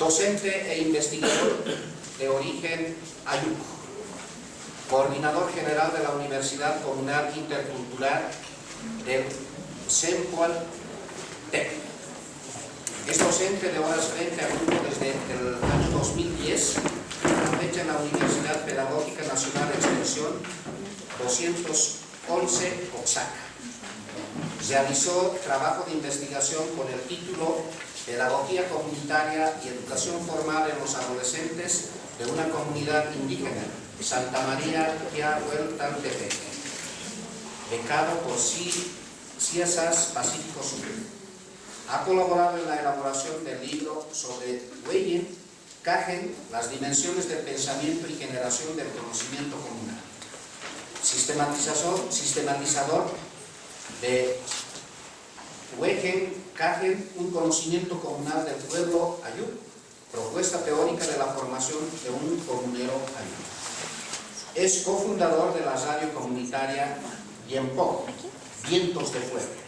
docente e investigador de origen ayuk, coordinador general de la Universidad Comunal Intercultural del Sempoal TEC. Es docente de horas frente a grupo desde el año 2010, a la fecha en la Universidad Pedagógica Nacional de Extensión 211 Oaxaca. Realizó trabajo de investigación con el título Pedagogía Comunitaria y Educación Formal en los Adolescentes de una Comunidad Indígena, Santa María Yahueltaltepec, becado por CIESAS Pacífico Sur. Ha colaborado en la elaboración del libro sobre Weyen Cajen, las dimensiones del pensamiento y generación del conocimiento comunal. Sistematizador de Weyen Cajen, un conocimiento comunal del pueblo ayuk, propuesta teórica de la formación de un comunero ayuk. Es cofundador de la radio comunitaria Yempo, Vientos de Pueblo.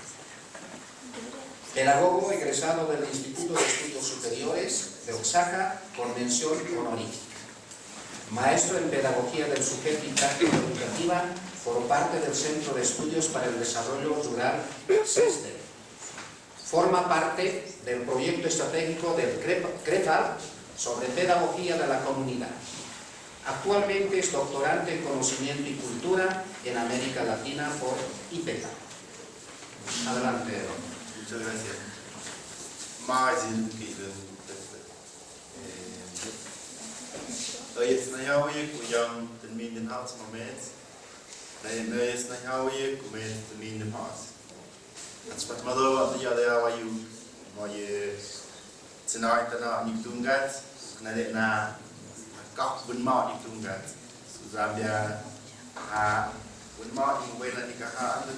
Pedagogo egresado del Instituto de Estudios Superiores de Oaxaca con mención honorífica. Maestro en Pedagogía del Sujeto y Práctica Educativa por parte del Centro de Estudios para el Desarrollo Rural CESDE. Forma parte del proyecto estratégico del CREFAL sobre Pedagogía de la Comunidad. Actualmente es doctorante en Conocimiento y Cultura en América Latina por IPECA. Adelante, Don. Muchas gracias. Margin es najawie kujam termin den hart moment. Es najawie kumen termin den hart. Als wat mado ya de awayu moye tonight na ni tungat na kap bun ma ni tungat. Zambia bun ma ni wela ni ka ha ande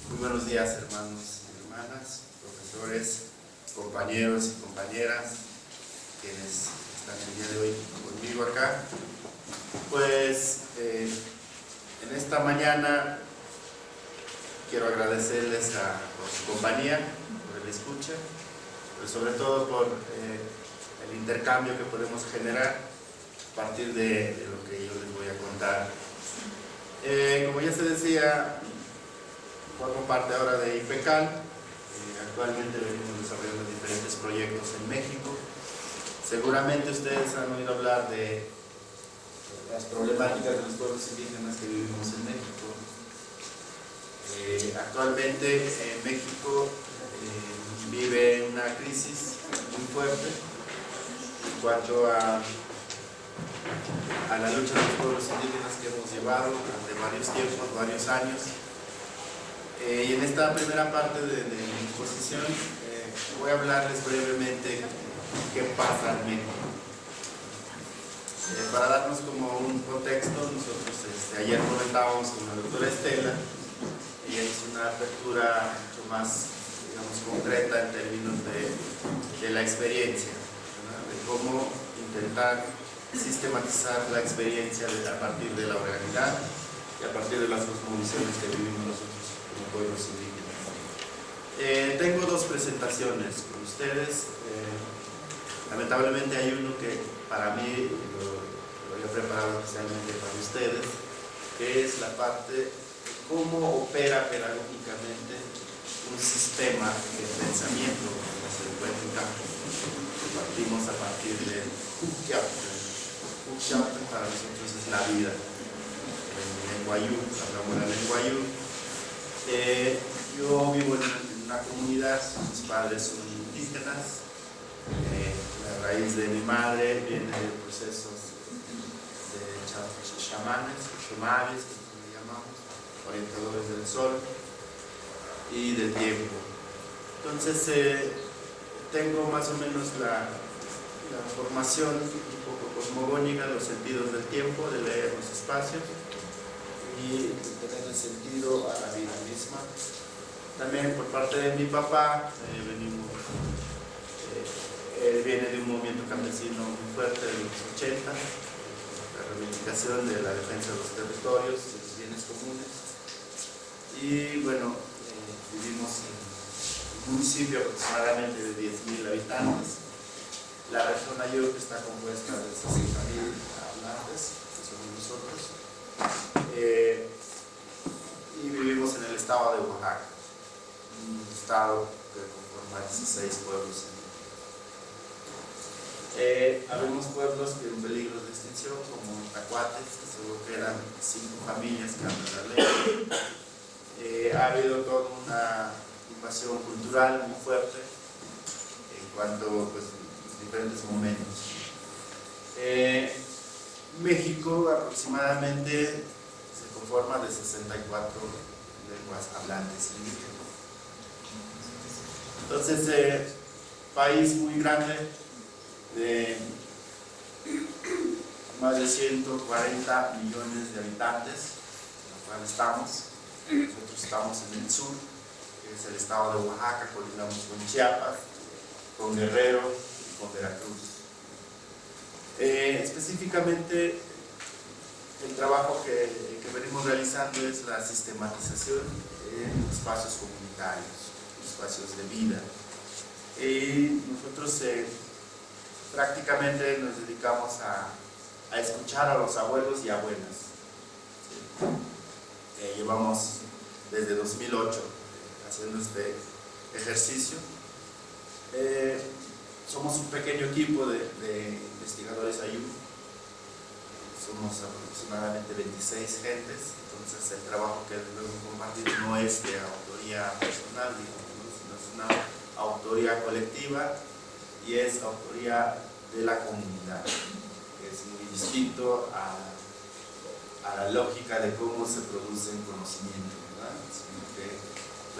Muy buenos días, hermanos y hermanas, profesores, compañeros y compañeras, quienes están el día de hoy conmigo acá. Pues en esta mañana quiero agradecerles por su compañía, por el escucha, pero sobre todo por el intercambio que podemos generar a partir de lo que yo les voy a contar. Como ya se decía, formo parte ahora de IPECAL. Actualmente venimos desarrollando diferentes proyectos en México. Seguramente ustedes han oído hablar de las problemáticas de los pueblos indígenas que vivimos en México. Actualmente México vive una crisis muy fuerte en cuanto a la lucha de los pueblos indígenas que hemos llevado durante varios tiempos, varios años. Y en esta primera parte de mi exposición voy a hablarles brevemente qué pasa en México. Para darnos como un contexto, nosotros ayer comentábamos con la doctora Estela, ella hizo una apertura mucho más, digamos, concreta en términos de la experiencia, ¿verdad? De cómo intentar sistematizar la experiencia a partir de la oralidad y a partir de las cosmovisiones que vivimos nosotros como pueblos indígenas. Tengo dos presentaciones con ustedes. Lamentablemente hay uno que para mí lo he preparado especialmente para ustedes, que es la parte de cómo opera pedagógicamente un sistema de pensamiento que se encuentra en campo. Partimos a partir de para nosotros es la vida. En Guayú, hablamos de la lengua Guayú. Yo vivo en una comunidad, mis padres son indígenas. La raíz de mi madre viene de procesos de chamanes, chamanes, como le llamamos, orientadores del sol y del tiempo. Entonces, tengo más o menos la formación un poco cosmogónica, los sentidos del tiempo, de leer los espacios y tener el sentido a la vida misma. También por parte de mi papá, él viene de un movimiento campesino muy fuerte de los 80, la reivindicación de la defensa de los territorios, de los bienes comunes. Y bueno, vivimos en municipio aproximadamente de 10.000 habitantes. La región Ayup está compuesta de 60.000 hablantes, que somos nosotros, y vivimos en el estado de Oaxaca, un estado que conforma 16 pueblos. Habemos pueblos que en peligro de extinción, como Tacuates, que solo quedan 5 familias que hablan la lengua. Ha habido toda una invasión cultural muy fuerte en cuanto pues, diferentes momentos. México aproximadamente se conforma de 64 lenguas hablantes indígenas. Entonces, país muy grande, de más de 140 millones de habitantes, en lo cual estamos. Nosotros estamos en el sur, que es el estado de Oaxaca, colinamos con Chiapas, con Guerrero y con Veracruz. Específicamente, el trabajo que venimos realizando es la sistematización en espacios comunitarios, espacios de vida. Y nosotros prácticamente nos dedicamos a escuchar a los abuelos y abuelas. Llevamos desde 2008 haciendo este ejercicio. Somos un pequeño equipo de investigadores Ayup. Somos aproximadamente 26 gentes, entonces el trabajo que luego compartimos no es de autoría personal, digamos, sino es una autoría colectiva y es autoría de la comunidad, que es muy distinto a la lógica de cómo se produce el conocimiento, ¿verdad? Sino que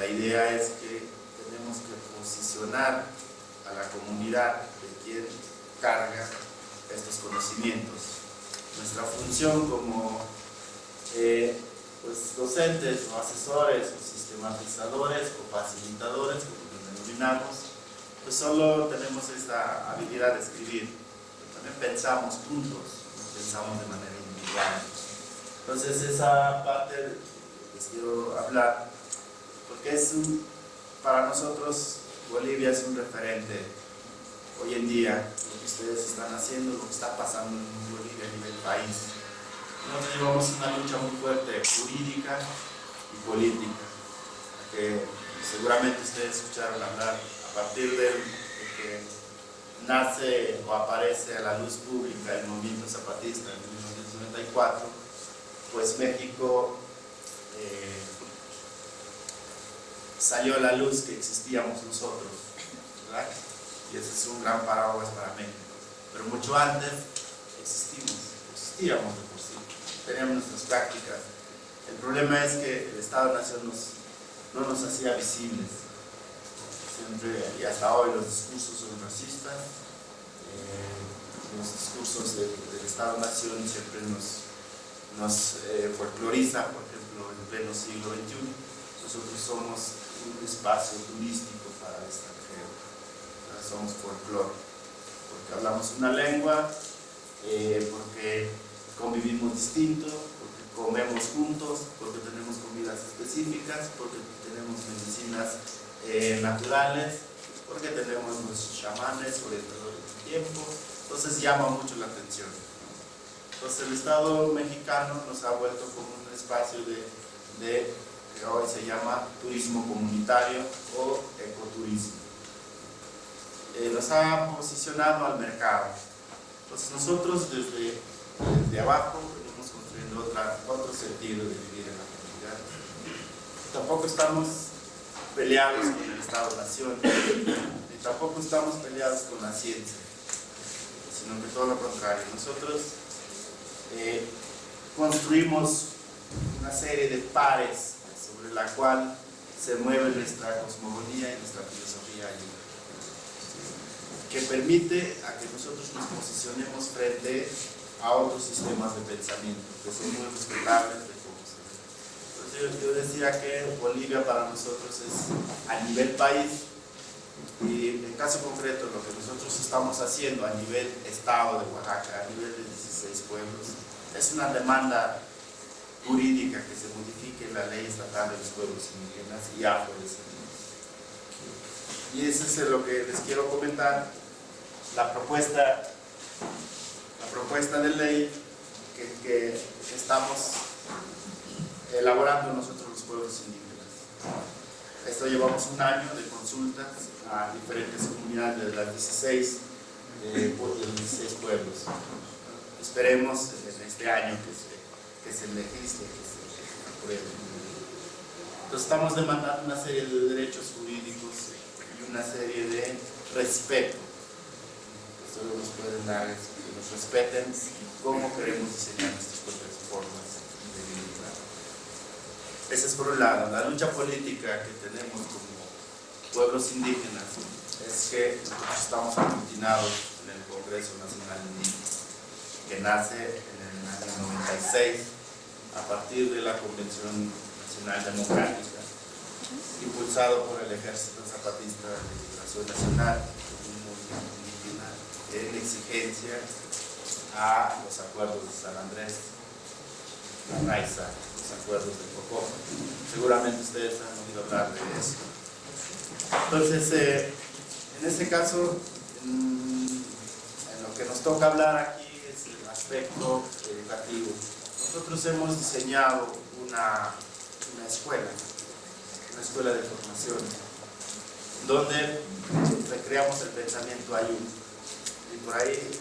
la idea es que tenemos que posicionar a la comunidad de quien carga estos conocimientos. Nuestra función como pues, docentes o asesores o sistematizadores o facilitadores, como los denominamos, pues solo tenemos esta habilidad de escribir, pero también pensamos juntos, no pensamos de manera individual. Entonces esa parte les quiero hablar, porque para nosotros Bolivia es un referente hoy en día, lo que ustedes están haciendo, lo que está pasando en Bolivia a nivel país. Nosotros llevamos una lucha muy fuerte jurídica y política, que seguramente ustedes escucharon hablar a partir de que nace o aparece a la luz pública el movimiento zapatista en 1994, pues México salió a la luz que existíamos nosotros, ¿verdad? Y ese es un gran paraguas para México. Pero mucho antes existíamos de por sí, teníamos nuestras prácticas. El problema es que el Estado-Nación no nos hacía visibles. Siempre, y hasta hoy, los discursos son racistas, los discursos del Estado-Nación siempre nos folcloriza, por ejemplo, en pleno siglo XXI. Nosotros somos un espacio turístico para el extranjero, somos folclore, porque hablamos una lengua, porque convivimos distinto, porque comemos juntos, porque tenemos comidas específicas, porque tenemos medicinas naturales, porque tenemos nuestros chamanes, orientadores del tiempo. Entonces llama mucho la atención. Entonces el Estado mexicano nos ha vuelto como un espacio que hoy se llama turismo comunitario o ecoturismo. Nos ha posicionado al mercado. Entonces nosotros desde abajo venimos construyendo otro sentido de vivir en la comunidad. Tampoco estamos peleados con el Estado-Nación, ni tampoco estamos peleados con la ciencia, sino que todo lo contrario. Nosotros construimos una serie de pares sobre la cual se mueve nuestra cosmogonía y nuestra filosofía ayuda, que permite a que nosotros nos posicionemos frente a otros sistemas de pensamiento que son muy respetables de cómo se ve. Entonces yo decía que Bolivia para nosotros es a nivel país, y en caso concreto lo que nosotros estamos haciendo a nivel estado de Oaxaca, a nivel de 16 pueblos, es una demanda jurídica que se modifique la ley estatal de los pueblos indígenas y afrodescendientes. Y eso es lo que les quiero comentar, la propuesta de ley que estamos elaborando nosotros los pueblos indígenas. Esto llevamos un año de consultas a diferentes comunidades de las 16 pueblos. Esperemos en este año que se legisle, que se apruebe. Entonces estamos demandando una serie de derechos jurídicos y una serie de respeto. Solo nos pueden dar que nos respeten cómo queremos diseñar nuestras propias formas de vida. Ese es por un lado. La lucha política que tenemos como pueblos indígenas es que nosotros estamos aglutinados en el Congreso Nacional Indígena, que nace en el año 96 a partir de la Convención Nacional Democrática, impulsado por el Ejército Zapatista de Liberación Nacional, un movimiento indígena en exigencia a los acuerdos de San Andrés, la Raiza, los acuerdos de Cocó. Seguramente ustedes han oído hablar de eso. Entonces, en este caso, en lo que nos toca hablar aquí es el aspecto educativo. Nosotros hemos diseñado una escuela de formación, donde recreamos el pensamiento ayuno. Y por ahí,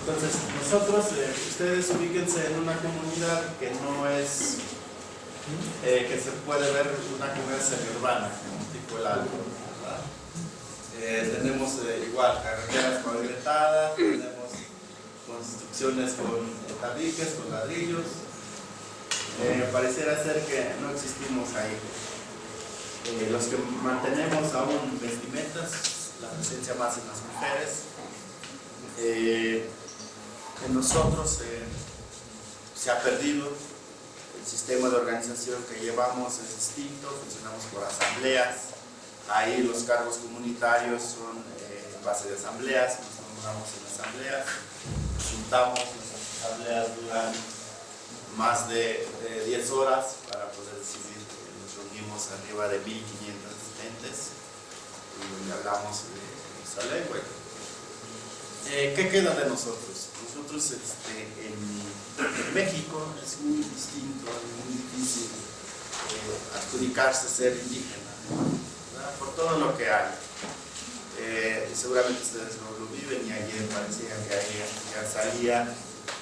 entonces nosotros, ustedes ubíquense en una comunidad que no es, que se puede ver una comunidad semiurbana, como tipo el Alto, ¿verdad? Tenemos igual carreteras pavimentadas, tenemos construcciones con tabiques, con ladrillos. Pareciera ser que no existimos ahí. Los que mantenemos aún vestimentas, la presencia más en las mujeres. En nosotros se ha perdido el sistema de organización que llevamos, es distinto, funcionamos por asambleas. Ahí los cargos comunitarios son en base de asambleas, nos nombramos en asambleas, nos juntamos, las asambleas duran más de 10 horas para poder decidir. Nos reunimos arriba de 1.500 gentes y hablamos de nuestra lengua. ¿Qué queda de nosotros? Nosotros en México es muy distinto, es muy difícil adjudicarse ser indígena, ¿verdad? Por todo lo que hay. Seguramente ustedes no lo viven y ayer parecía que ya salía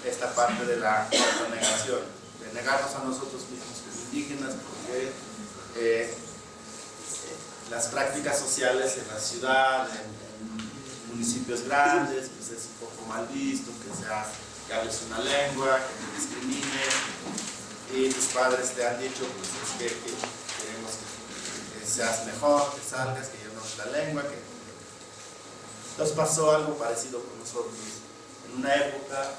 esta parte de la negación, de negarnos a nosotros mismos como indígenas, porque las prácticas sociales en la ciudad, en municipios grandes, pues es un poco mal visto que hables una lengua, que te discriminen, y tus padres te han dicho, pues es que queremos que seas mejor, que salgas, que ya no es la lengua, que nos pasó algo parecido con nosotros. En una época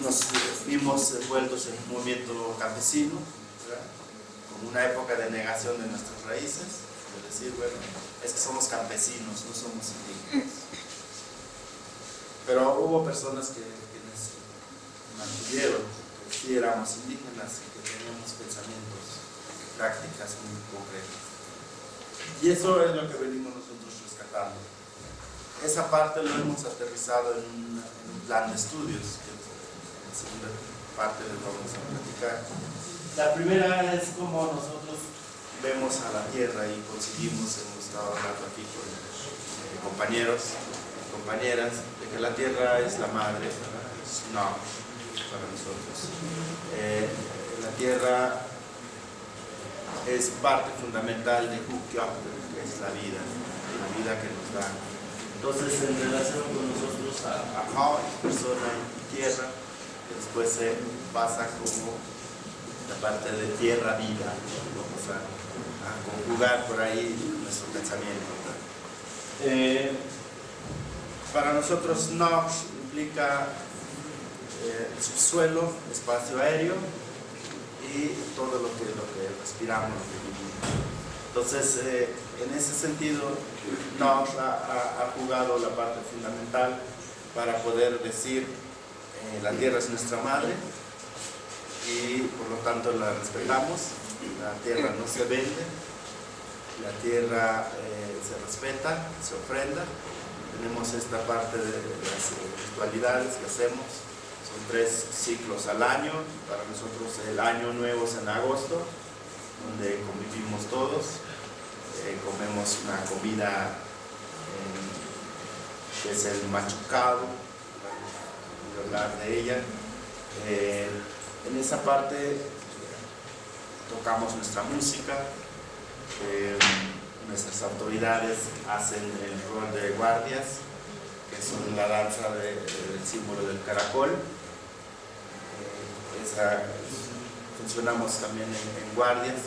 nos vimos envueltos en un movimiento campesino, ¿verdad? Como una época de negación de nuestras raíces, de decir, bueno, es que somos campesinos, no somos indígenas. Pero hubo personas quienes mantuvieron que sí éramos indígenas y que teníamos pensamientos y prácticas muy concretas. Y eso es lo que venimos nosotros rescatando. Esa parte lo hemos aterrizado en un plan de estudios, que en la segunda parte les vamos a platicar. La primera es cómo nosotros vemos a la tierra y conseguimos, hemos estado hablando aquí con compañeros y compañeras, de que la tierra es la madre, no, para nosotros. La tierra es parte fundamental de Kukyok, que es la vida que nos da. Entonces, en relación con nosotros, a Hao, persona y tierra, después se pasa como la parte de tierra-vida, vamos a conjugar por ahí nuestro pensamiento. Para nosotros, Nox implica subsuelo, espacio aéreo y todo lo que respiramos, lo que vivimos. Entonces, en ese sentido, nos ha jugado la parte fundamental para poder decir la tierra es nuestra madre y por lo tanto la respetamos. La tierra no se vende, la tierra se respeta, se ofrenda. Tenemos esta parte de las ritualidades que hacemos, son 3 ciclos al año. Para nosotros el año nuevo es en agosto, donde convivimos todos, comemos una comida que es el machucado, para hablar de ella. En esa parte tocamos nuestra música, nuestras autoridades hacen el rol de guardias, que son la danza del símbolo del caracol. Funcionamos también en guardias,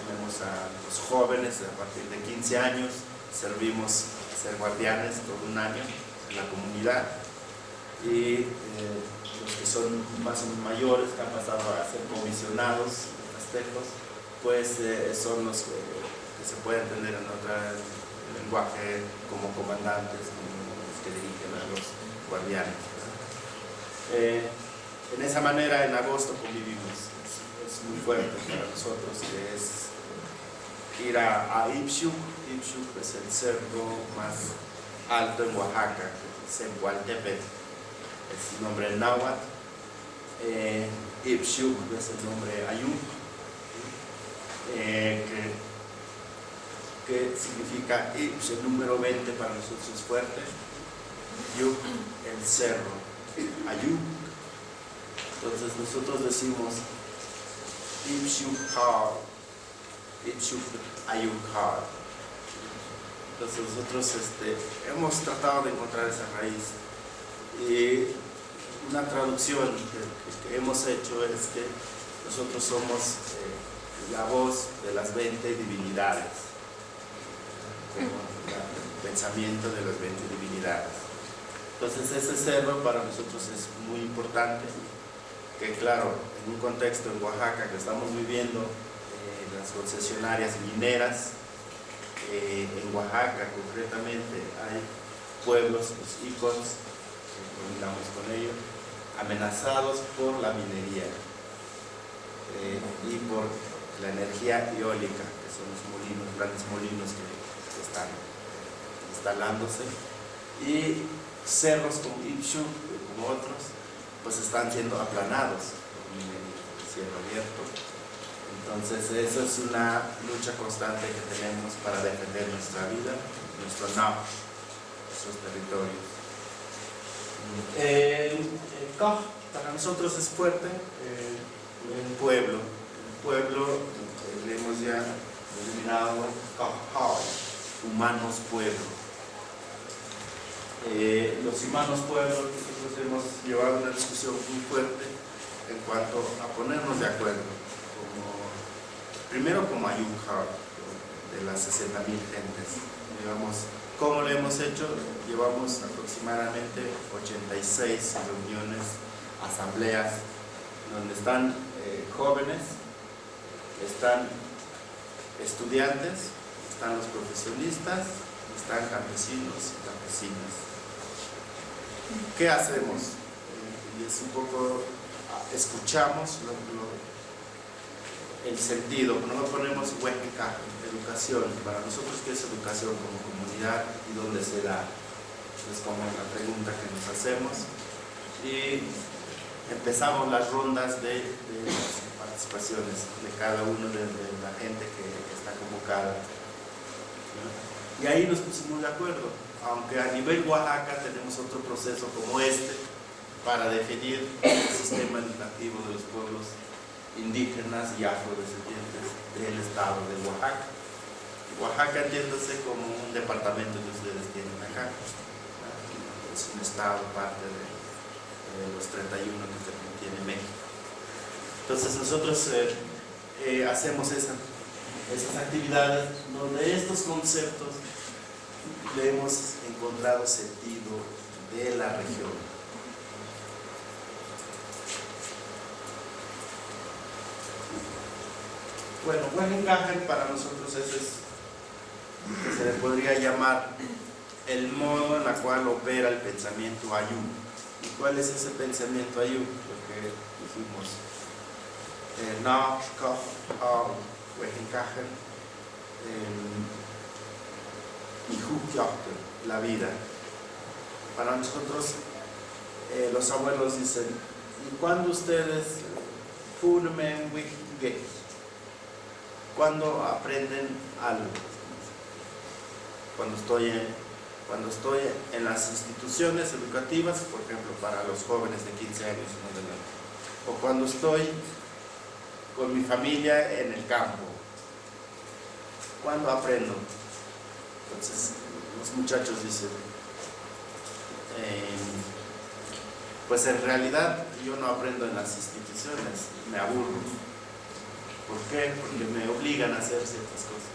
tenemos a los jóvenes a partir de 15 años, servimos ser guardianes todo un año en la comunidad, y los que son más o menos mayores, que han pasado a ser comisionados, festejos, pues son los que se pueden entender en otro lenguaje como comandantes, como los que dirigen a los guardianes. En esa manera en agosto convivimos, es muy fuerte para nosotros, que es ir a Ixchuc. Ixchuc es el cerro más alto en Oaxaca, Zempoaltepetl, es el nombre en náhuatl. Ixchuc es el nombre ayuk, que significa Ix, el número 20 para nosotros es fuerte, Yuk, el cerro, ayuk. Entonces nosotros decimos Ixchuc har, Ixchuc ayuk har. Entonces nosotros hemos tratado de encontrar esa raíz, y una traducción que hemos hecho es que nosotros somos la voz de las 20 divinidades, como el pensamiento de las 20 divinidades. Entonces ese cerro para nosotros es muy importante, que claro, en un contexto en Oaxaca que estamos viviendo, las concesionarias mineras, en Oaxaca concretamente hay pueblos, los icons, combinamos con ellos, amenazados por la minería y por la energía eólica, que son los molinos, grandes molinos que están instalándose, y cerros como Ixchuc, como otros, pues están siendo aplanados por minería, cielo abierto. Entonces eso es una lucha constante que tenemos para defender nuestra vida, nuestro nao, nuestros territorios. Koh para nosotros es fuerte, un pueblo. El pueblo le hemos ya denominado Koh, humanos pueblo. Los humanos pueblos, nosotros hemos llevado una discusión muy fuerte en cuanto a ponernos de acuerdo, primero como Ayuk-har, de las 60.000 gentes. Digamos, ¿cómo lo hemos hecho? Llevamos aproximadamente 86 reuniones, asambleas, donde están jóvenes, están estudiantes, están los profesionistas, están campesinos y campesinas. ¿Qué hacemos? Y es un poco, escuchamos el sentido, no lo ponemos hueca, educación. Para nosotros, ¿qué es educación como comunidad y dónde se da? Es como la pregunta que nos hacemos, y empezamos las rondas de las participaciones de cada uno de la gente que está convocada, ¿no? Y ahí nos pusimos de acuerdo, aunque a nivel Oaxaca tenemos otro proceso como para definir el sistema educativo de los pueblos indígenas y afrodescendientes del estado de Oaxaca. Oaxaca, entiéndase como un departamento que ustedes tienen acá, es un estado parte de los 31 que tiene México. Entonces nosotros hacemos esas actividades donde estos conceptos le hemos encontrado sentido de la región. Bueno, buen encaje para nosotros eso es que se le podría llamar el modo en el cual opera el pensamiento ayú. ¿Y cuál es ese pensamiento ayú? Lo que dijimos, no, buen encaje, y la vida. Para nosotros, los abuelos dicen, ¿y cuándo ustedes furmen wikge? ¿Cuándo aprenden algo? Cuando estoy en las instituciones educativas, por ejemplo, para los jóvenes de 15 años, o cuando estoy con mi familia en el campo. ¿Cuándo aprendo? Entonces, los muchachos dicen, pues en realidad yo no aprendo en las instituciones, me aburro. ¿Por qué? Porque me obligan a hacer ciertas cosas.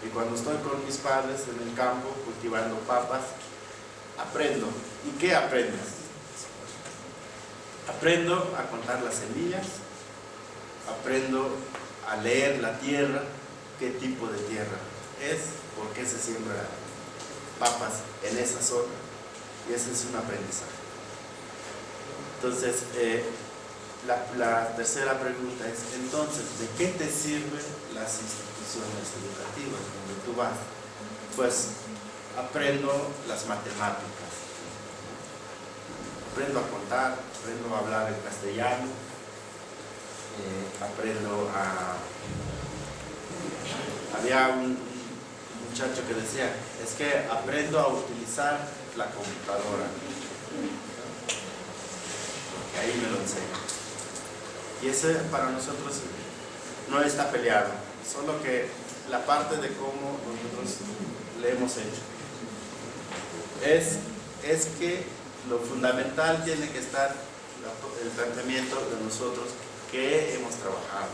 Y cuando estoy con mis padres en el campo cultivando papas, aprendo. ¿Y qué aprendo? Aprendo a contar las semillas, aprendo a leer la tierra, qué tipo de tierra es, por qué se siembra papas en esa zona, y ese es un aprendizaje. Entonces, la tercera pregunta es, entonces, ¿de qué te sirven las instituciones educativas donde tú vas? Pues aprendo las matemáticas, aprendo a contar, aprendo a hablar el castellano, había un muchacho que decía, es que aprendo a utilizar la computadora, porque ahí me lo enseño. Y ese para nosotros no está peleado, solo que la parte de cómo nosotros le hemos hecho es que lo fundamental tiene que estar el planteamiento de nosotros que hemos trabajado.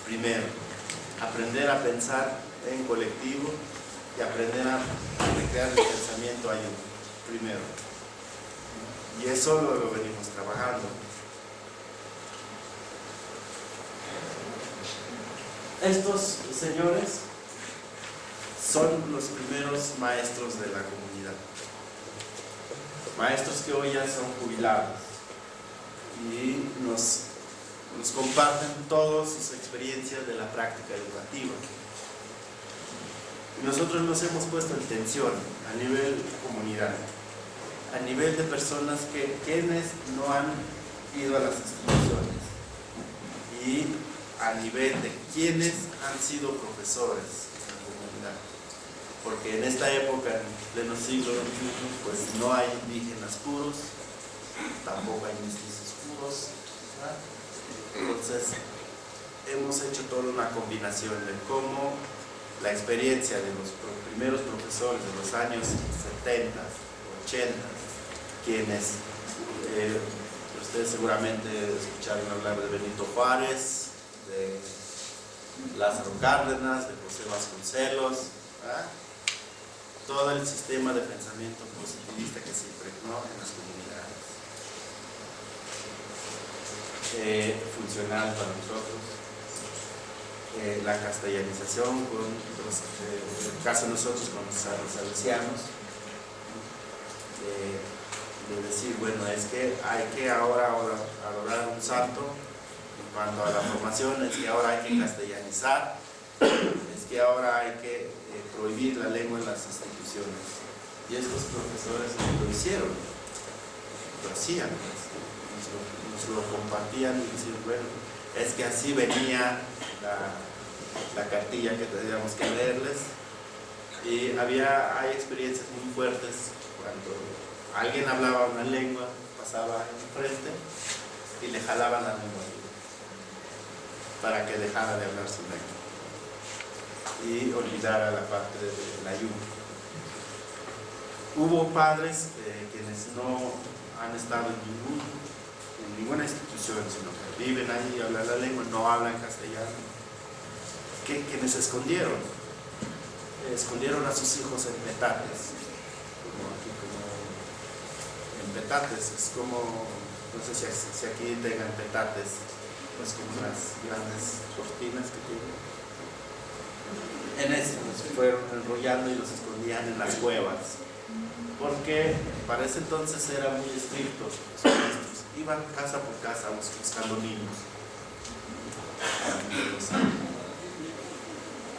Primero, aprender a pensar en colectivo y aprender a recrear el pensamiento ayuda. Primero. Y eso lo venimos trabajando. Estos señores son los primeros maestros de la comunidad. Maestros que hoy ya son jubilados y nos comparten todas sus experiencias de la práctica educativa. Y nosotros nos hemos puesto en tensión a nivel comunidad, a nivel de personas quienes no han ido a las instituciones y a nivel de quienes han sido profesores en la comunidad. Porque en esta época, en pleno siglo XXI, pues no hay indígenas puros, tampoco hay mestizos puros, ¿verdad? Entonces, hemos hecho toda una combinación de cómo la experiencia de los primeros profesores de los años 70, 80, quienes ustedes seguramente escucharon hablar de Benito Juárez, de Lázaro Cárdenas, de José Vasconcelos, ¿verdad? Todo el sistema de pensamiento positivista que se impregnó en las comunidades. Funcional para nosotros. La castellanización, en el caso de nosotros con los salesianos, de decir, bueno, es que hay que ahora adorar un santo. En cuanto a la formación, es que ahora hay que castellanizar, es que ahora hay que prohibir la lengua en las instituciones. Y estos profesores lo hicieron, lo hacían, nos lo compartían y decían, bueno, es que así venía la cartilla que teníamos que leerles. Y hay experiencias muy fuertes cuando alguien hablaba una lengua, pasaba enfrente y le jalaban la lengua para que dejara de hablar su lengua y olvidara la parte del ayuno. Hubo padres quienes no han estado en ninguna institución, sino que viven ahí y hablan la lengua, no hablan castellano, quienes escondieron a sus hijos en petates, como en petates, es como, no sé si aquí tengan petates, pues como unas grandes cortinas que tienen, en ese nos fueron enrollando y los escondían en las cuevas, porque para ese entonces era muy estricto los maestros, iban casa por casa buscando niños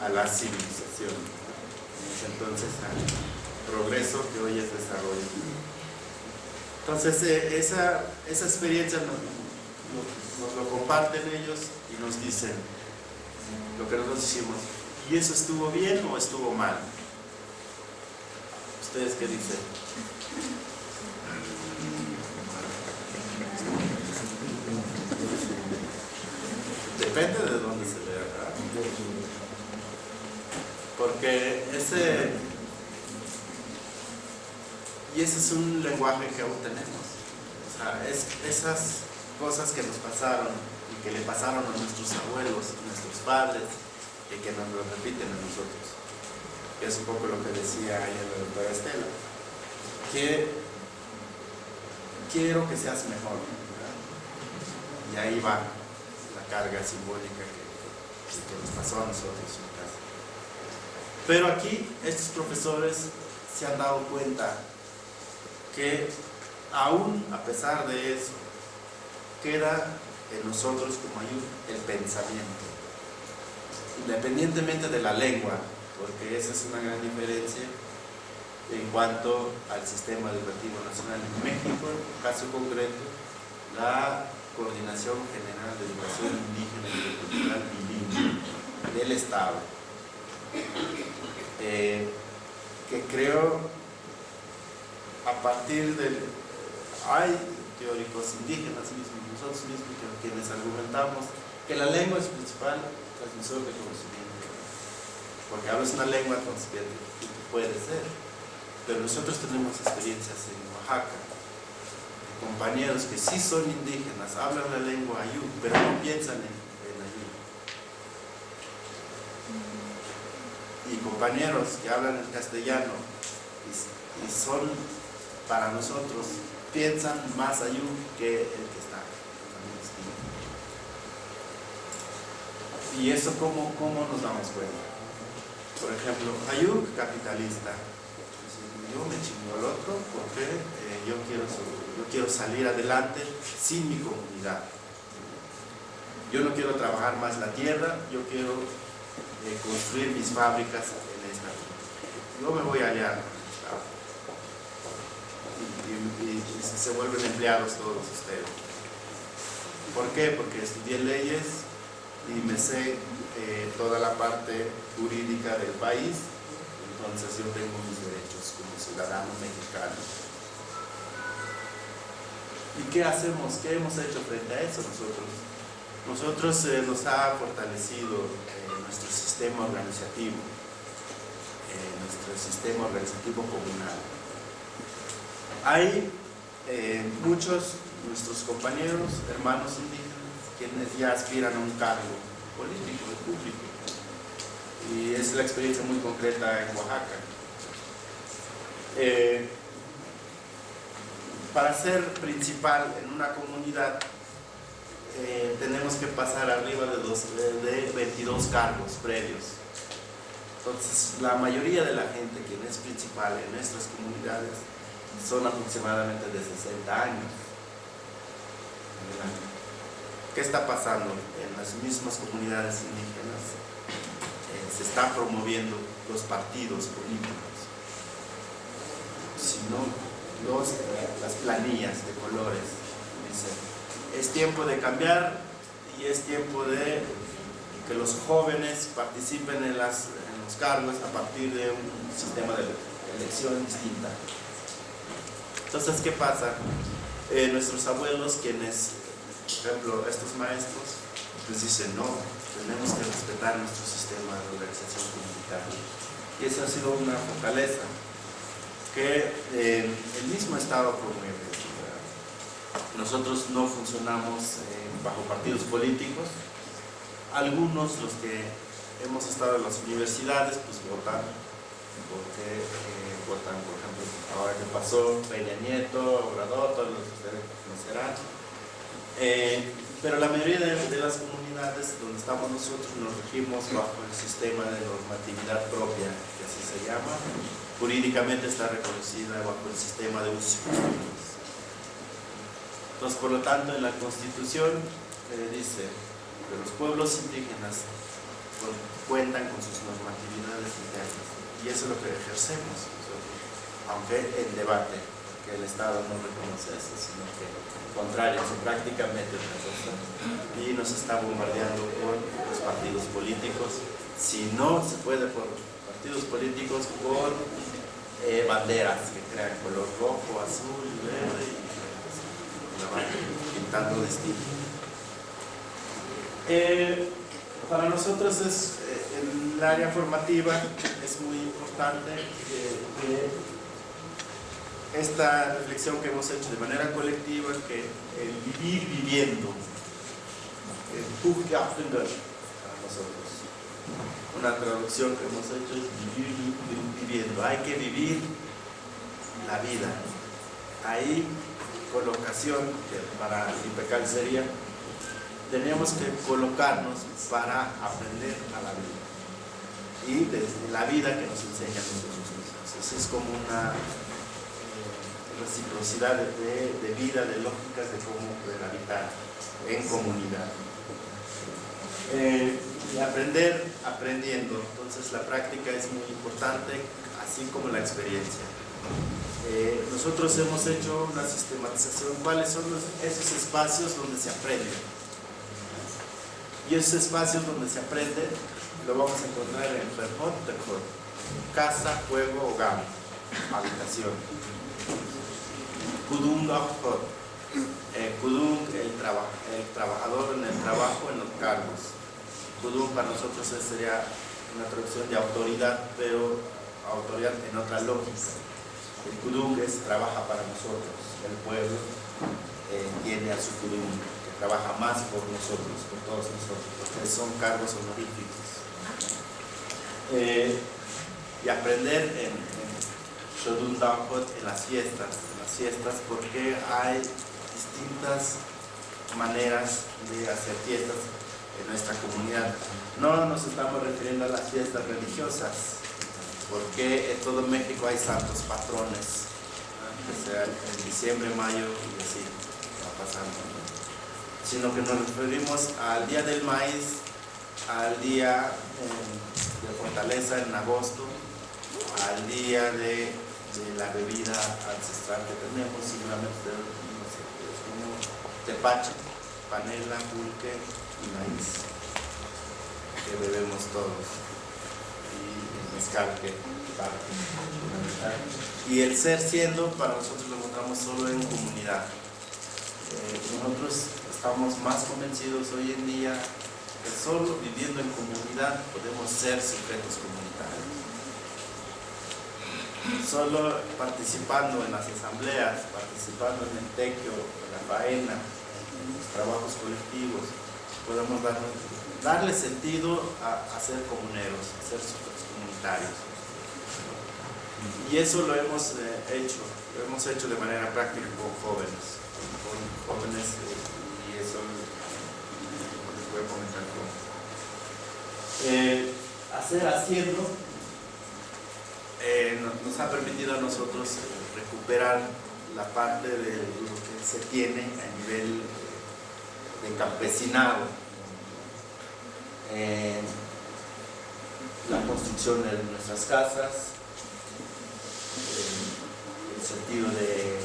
a la civilización, entonces al progreso que hoy es desarrollo. Entonces esa experiencia nos lo comparten ellos y nos dicen lo que nosotros hicimos. ¿Y eso estuvo bien o estuvo mal? ¿Ustedes qué dicen? Depende de dónde se vea, ¿verdad? Porque ese es un lenguaje que aún tenemos. O sea, esas cosas que nos pasaron y que le pasaron a nuestros abuelos, a nuestros padres, y que nos lo repiten a nosotros, que es un poco lo que decía ayer la doctora Estela, que quiero que seas mejor, ¿verdad? Y ahí va la carga simbólica que nos pasó a nosotros en casa. Pero aquí estos profesores se han dado cuenta que aún a pesar de eso queda en nosotros como ayuda el pensamiento, independientemente de la lengua, porque esa es una gran diferencia en cuanto al sistema educativo nacional en México, en el caso concreto, la Coordinación General de Educación Indígena y Cultural Bilingüe del Estado, que creo a partir del... hay teóricos indígenas mismos, nosotros mismos quienes argumentamos que la lengua es el principal transmisor de conocimiento, porque hablas una lengua, entonces puede ser, pero nosotros tenemos experiencias en Oaxaca, compañeros que sí son indígenas, hablan la lengua ayú, pero no piensan en ayú, y compañeros que hablan el castellano y son, para nosotros, piensan más ayú que el que está. ¿Y eso cómo nos damos cuenta? Por ejemplo, ayú capitalista. Yo me chingo al otro porque yo quiero salir adelante sin mi comunidad. Yo no quiero trabajar más la tierra, yo quiero construir mis fábricas en esta. Yo me voy allá. Y se vuelven empleados todos ustedes. ¿Por qué? Porque estudié leyes y me sé toda la parte jurídica del país, entonces yo tengo mis derechos como ciudadano mexicano. ¿Y qué hacemos? ¿Qué hemos hecho frente a eso nosotros? Nosotros nos ha fortalecido nuestro sistema organizativo comunal. Hay muchos nuestros compañeros, hermanos indígenas, quienes ya aspiran a un cargo político, público, y es la experiencia muy concreta en Oaxaca. Para ser principal en una comunidad tenemos que pasar arriba de 22 cargos previos. Entonces la mayoría de la gente quien es principal en nuestras comunidades son aproximadamente de 60 años. ¿Qué está pasando? En las mismas comunidades indígenas se están promoviendo los partidos políticos, sino las planillas de colores. Dicen, es tiempo de cambiar y es tiempo de que los jóvenes participen en los cargos a partir de un sistema de elección distinta. Entonces, ¿qué pasa? Nuestros abuelos, quienes, por ejemplo, estos maestros, les dicen, no, tenemos que respetar nuestro sistema de organización comunitaria. Y esa ha sido una fortaleza que el mismo Estado promueve. Nosotros no funcionamos bajo partidos políticos. Algunos, los que hemos estado en las universidades, pues votan, porque votan, por ejemplo, ahora que pasó Peña Nieto, Obrador, todos los que ustedes conocerán. Pero la mayoría de las comunidades donde estamos nosotros nos regimos bajo el sistema de normatividad propia, que así se llama. Jurídicamente está reconocida bajo el sistema de usos y costumbres. Entonces, por lo tanto, en la Constitución dice que los pueblos indígenas cuentan con sus normatividades internas, y eso es lo que ejercemos nosotros, aunque en debate, que el Estado no reconoce eso, sino que al contrario, es prácticamente otra cosa, y nos está bombardeando por los partidos políticos. Si no se puede por partidos políticos, por banderas que crean color rojo, azul, verde, y la van pintando distinto. Para nosotros en el área formativa es muy importante esta reflexión que hemos hecho de manera colectiva, que el vivir viviendo, el para nosotros, una traducción que hemos hecho es vivir viviendo. Hay que vivir la vida. Ahí colocación, que para el IPECAL sería, tenemos que colocarnos para aprender a la vida, y desde la vida que nos enseña a nosotros mismos. Eso es como una reciprocidad de vida, de lógicas de cómo poder habitar en comunidad. Y aprender aprendiendo. Entonces la práctica es muy importante, así como la experiencia. Nosotros hemos hecho una sistematización. ¿Cuáles son esos espacios donde se aprende? Y esos espacios donde se aprende lo vamos a encontrar en Vermont, casa, juego, hogar, habitación. Kudung, Kudung, el trabajador en el trabajo, en los cargos. Kudung para nosotros sería una traducción de autoridad, pero autoridad en otra lógica. El Kudung trabaja para nosotros, el pueblo tiene a su Kudung, que trabaja más por nosotros, por todos nosotros, porque son cargos honoríficos. Y aprender en Shodun Dampot, en las fiestas, porque hay distintas maneras de hacer fiestas en nuestra comunidad. No nos estamos refiriendo a las fiestas religiosas, porque en todo México hay santos patrones, que sea en diciembre, mayo y así va pasando, sino que nos referimos al Día del Maíz, al Día de Fortaleza en agosto, al Día de la bebida ancestral que tenemos, seguramente no sé, es como tepache, panela, pulque y maíz, que bebemos todos, y el mezcal que parte fundamental. Y el ser siendo, para nosotros lo encontramos solo en comunidad. Nosotros estamos más convencidos hoy en día que solo viviendo en comunidad podemos ser sujetos comunitarios. Solo participando en las asambleas, participando en el tequio, en la faena, en los trabajos colectivos, podemos darle sentido a ser comuneros, a ser sujetos comunitarios. Y eso lo hemos hecho de manera práctica con jóvenes, y eso les voy a comentar cómo. Haciendo nos ha permitido a nosotros recuperar la parte de lo que se tiene a nivel de campesinado, la construcción de nuestras casas, el sentido de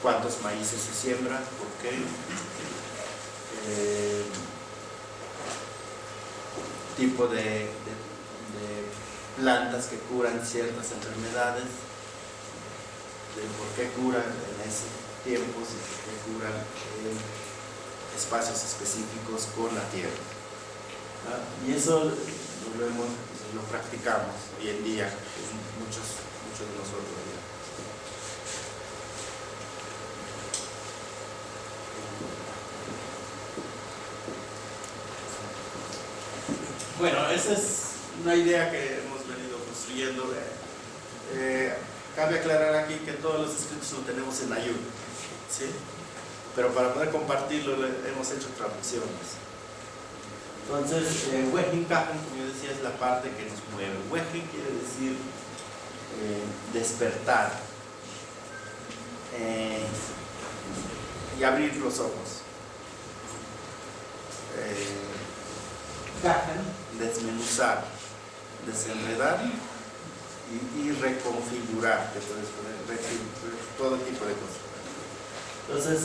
cuántos maíces se siembran, por qué, tipo de plantas que curan ciertas enfermedades, de por qué curan en ese tiempo, y por qué curan en espacios específicos con la tierra. Y eso lo practicamos hoy en día, muchos de nosotros. Bueno, esa es una idea que hemos venido construyendo. Cabe aclarar aquí que todos los escritos los tenemos en Ayur, ¿sí? pero para poder compartirlo hemos hecho traducciones. Entonces, Wehenkachen, como yo decía, es la parte que nos mueve. Wehen quiere decir despertar y abrir los ojos. Kachen, desmenuzar, desenredar y reconfigurar, que puedes poner todo tipo de cosas. Entonces,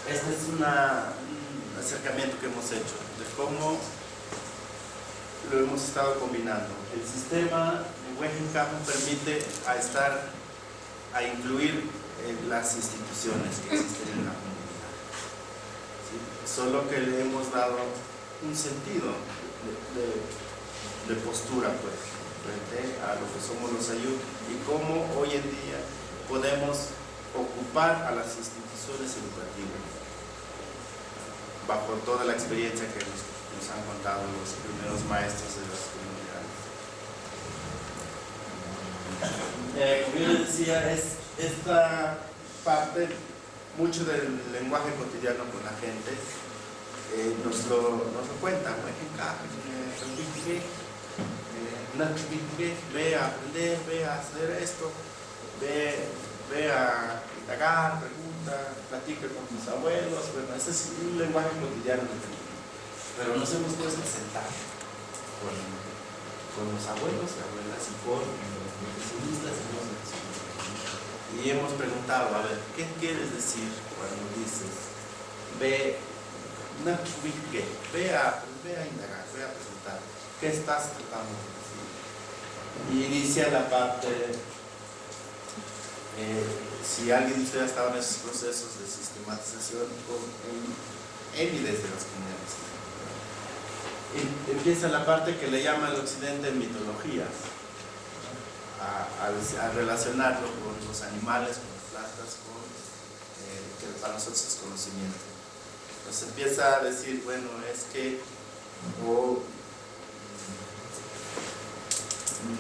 este es un acercamiento que hemos hecho de cómo lo hemos estado combinando. El sistema de Wehenkachen permite a incluir las instituciones que existen en la comunidad, ¿sí? Solo que le hemos dado un sentido de postura, pues, frente a lo que somos los ayú y cómo hoy en día podemos ocupar a las instituciones educativas bajo toda la experiencia que nos han contado los primeros maestros de las comunidades. Como yo les decía, es esta parte, mucho del lenguaje cotidiano con la gente nos lo cuenta. Ve a aprender, ve a hacer esto, ve a indagar, pregunta, platica con tus abuelos. Bueno, ese es un lenguaje cotidiano, pero nos hemos puesto a sentar con los abuelos y abuelas y con los profesionistas y los profesionistas. Y hemos preguntado, a ver, ¿qué quieres decir cuando dices ve a indagar, ve a preguntar? ¿Qué estás tratando de decir? Y inicia la parte, si alguien de ustedes ha estado en esos procesos de sistematización en y desde las comunidades. Empieza la parte que le llama el occidente mitologías, a relacionarlo con los animales, con las plantas, que para nosotros es conocimiento. Entonces empieza a decir, bueno, es que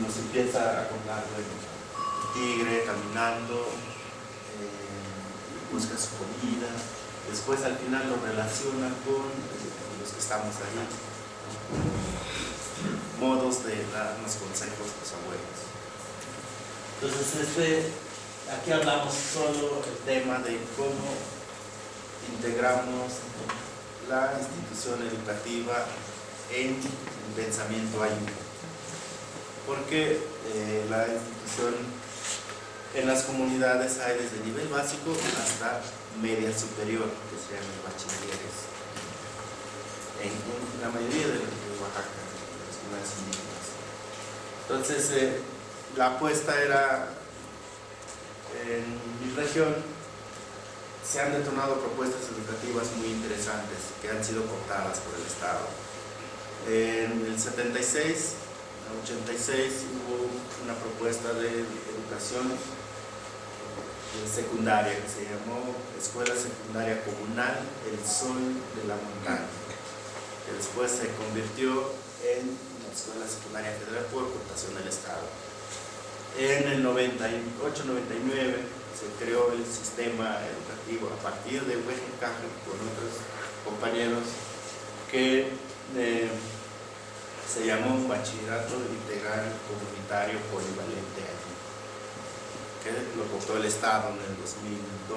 nos empieza a contar, bueno, tigre caminando, busca su comida, después al final lo relaciona con los que estamos ahí, modos de darnos consejos a los abuelos. Entonces aquí hablamos solo el tema de cómo integramos la institución educativa en el pensamiento ayú. Porque la institución en las comunidades hay desde nivel básico hasta media superior, que serían los bachilleres, en la mayoría de Oaxaca, de las comunidades indígenas. Entonces, la apuesta era, en mi región, se han detonado propuestas educativas muy interesantes que han sido cooptadas por el Estado. En el 76, 86 hubo una propuesta de educación secundaria que se llamó Escuela Secundaria Comunal El Sol de la Montaña, que después se convirtió en la Escuela Secundaria Federal por cooptación del Estado. En el 98-99 se creó el sistema educativo a partir de Wehenkachen con otros compañeros que se llamó Bachillerato Integral Comunitario Polivalente allí, que lo cooptó el Estado en el 2002,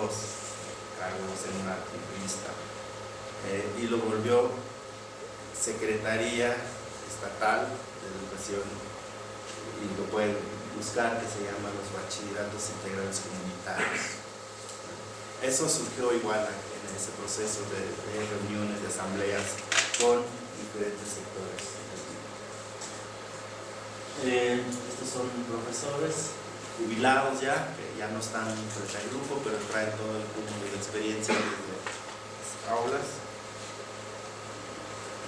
Carlos en una entrevista, y lo volvió Secretaría Estatal de Educación, y lo pueden buscar, que se llama los Bachilleratos Integrales Comunitarios. Eso surgió igual en ese proceso de reuniones, de asambleas con diferentes sectores. Estos son profesores jubilados ya, que ya no están frente al grupo, pero traen todo el cúmulo de experiencia desde las aulas.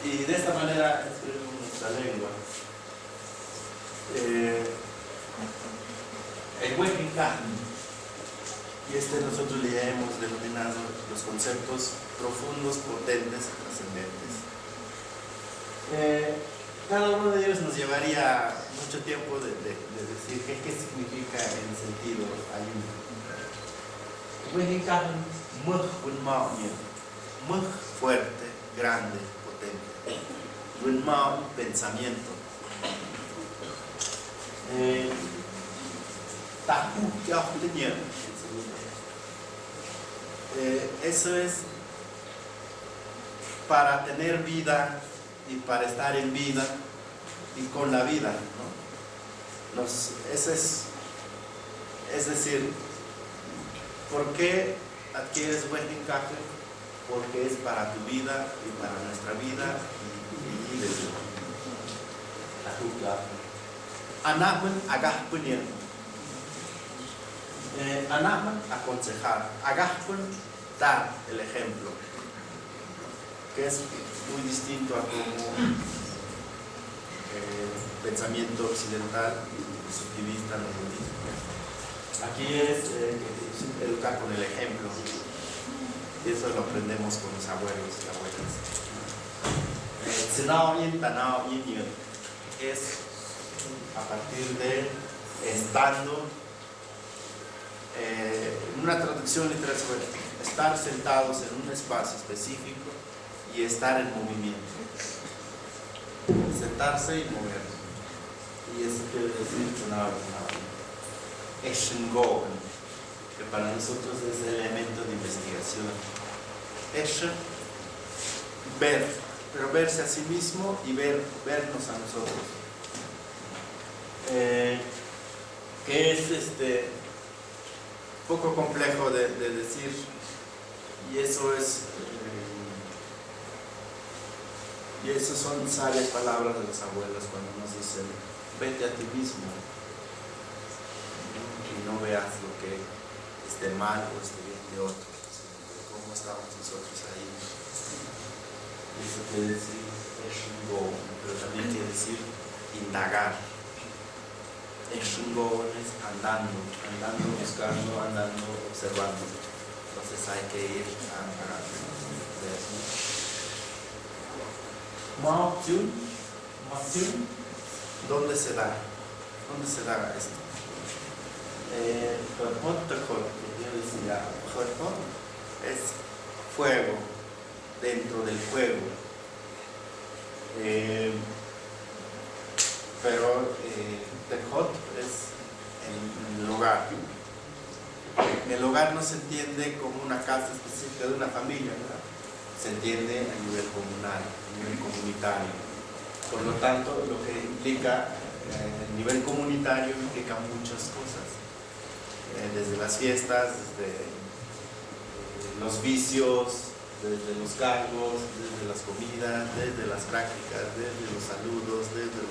Y de esta manera escribimos nuestra lengua. El Wehenkachen, y nosotros le hemos denominado los conceptos profundos, potentes y trascendentes. Cada uno de ellos nos llevaría mucho tiempo de decir qué significa en sentido ayuno. muy fuerte, grande, potente. Pensamiento. Eso es para tener vida y para estar en vida y con la vida, ¿no? Es decir, ¿por qué adquieres buen encaje? Porque es para tu vida y para nuestra vida y vives. Anahman agahpunir. Anahman aconsejar. Agahpun dar el ejemplo. Que es muy distinto a como pensamiento occidental y subjetivista nos lo dice. Aquí es educar con el ejemplo. Y eso lo aprendemos con los abuelos y abuelas. Es a partir de estando, en una traducción literal, estar sentados en un espacio específico y estar en movimiento. Sentarse y moverse. Y eso quiere decir que para nosotros es el elemento de investigación. Ver, pero verse a sí mismo y vernos a nosotros. Que es poco complejo de decir, y eso es y esas son sabias palabras de los abuelos cuando nos dicen: vete a ti mismo y no veas lo que esté mal o esté bien de otros, sino cómo estamos nosotros ahí. Eso quiere decir pero también quiere decir indagar. Es andando, buscando, andando, observando. Entonces hay que ir a ver. ¿Dónde se da? ¿Dónde se da esto? Es fuego, dentro del fuego. Pero Tejot es en el hogar. El hogar no se entiende como una casa específica de una familia, ¿verdad? Se entiende a nivel comunal, a nivel comunitario. Por lo tanto, lo que implica el nivel comunitario implica muchas cosas. Desde las fiestas, desde los vicios, desde los cargos, desde las comidas, desde las prácticas, desde los saludos, desde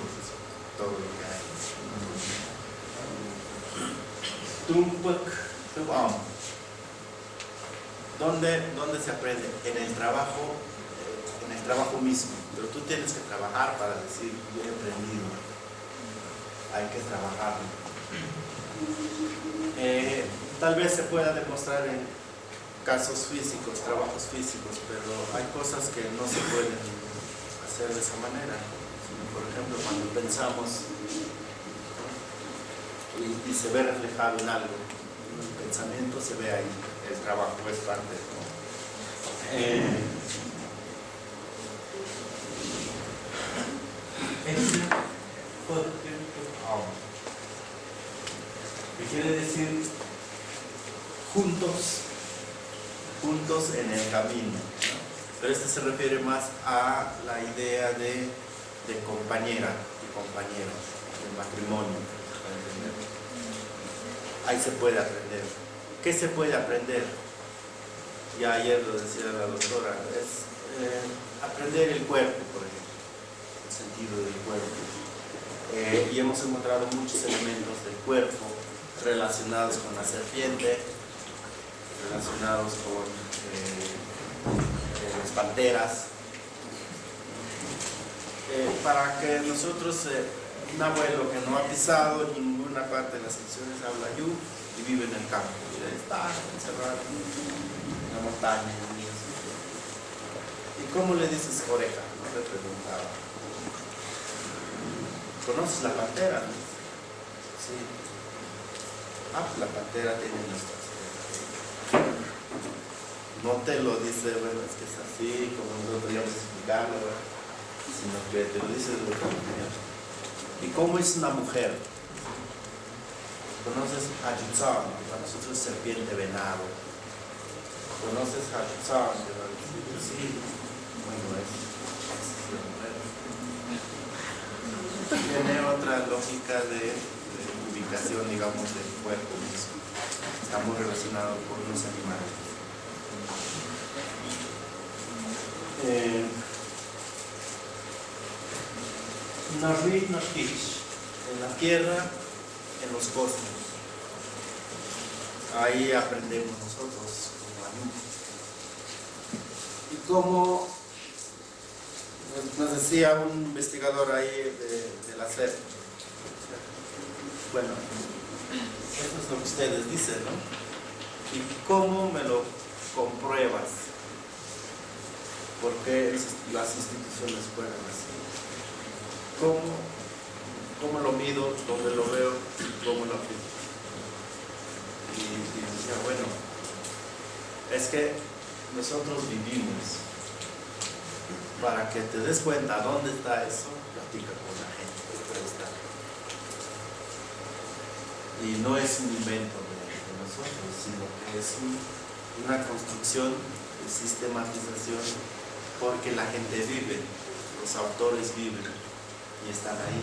todo lo que hay. ¿Dónde se aprende? En el trabajo mismo. Pero tú tienes que trabajar para decir: yo he aprendido. Hay que trabajarlo. Tal vez se pueda demostrar en casos físicos, trabajos físicos, pero hay cosas que no se pueden hacer de esa manera. Por ejemplo, cuando pensamos y se ve reflejado en algo, el pensamiento se ve ahí, el trabajo es parte, ¿no? ¿Qué quiere decir? Juntos en el camino, ¿no? Pero este se refiere más a la idea de compañera y compañero, de matrimonio. Ahí se puede aprender. ¿Qué se puede aprender? Ya ayer lo decía la doctora, es aprender el cuerpo, por ejemplo, el sentido del cuerpo. Y hemos encontrado muchos elementos del cuerpo relacionados con la serpiente, relacionados con las panteras, para que nosotros, un abuelo que no ha pisado ninguna parte de las secciones habla yu y vive en el campo, y está encerrado en la montaña. ¿Y cómo le dices oreja? No le preguntaba. ¿Conoces la pantera? ¿No? Sí. Ah, pues la pantera tiene nuestras orejas. no te lo dice, bueno, es que es así, como nosotros podríamos explicarlo, ¿verdad? Sino que te lo dice de otra manera. ¿Y cómo es una mujer? ¿Conoces Hajutsan? Que para nosotros es serpiente venado. ¿Conoces Hajutsan? Que va a decir, sí, bueno, es la mujer. Tiene otra lógica de ubicación, digamos, del cuerpo mismo. Está muy relacionado con los animales. Narri Narkish, en la tierra, en los cosmos. Ahí aprendemos nosotros como Anu. Y como nos decía un investigador ahí de la SEP, bueno, eso es lo que ustedes dicen, ¿no? ¿Y cómo me lo compruebas? ¿Por qué las instituciones fueron así? ¿Cómo lo mido? ¿Dónde lo veo? ¿Cómo lo aplico? Y decía, bueno, es que nosotros vivimos. Para que te des cuenta dónde está eso, platica con la gente que puede estar. Y no es un invento de nosotros, sino que es una construcción de sistematización, porque la gente vive, los autores viven y están ahí,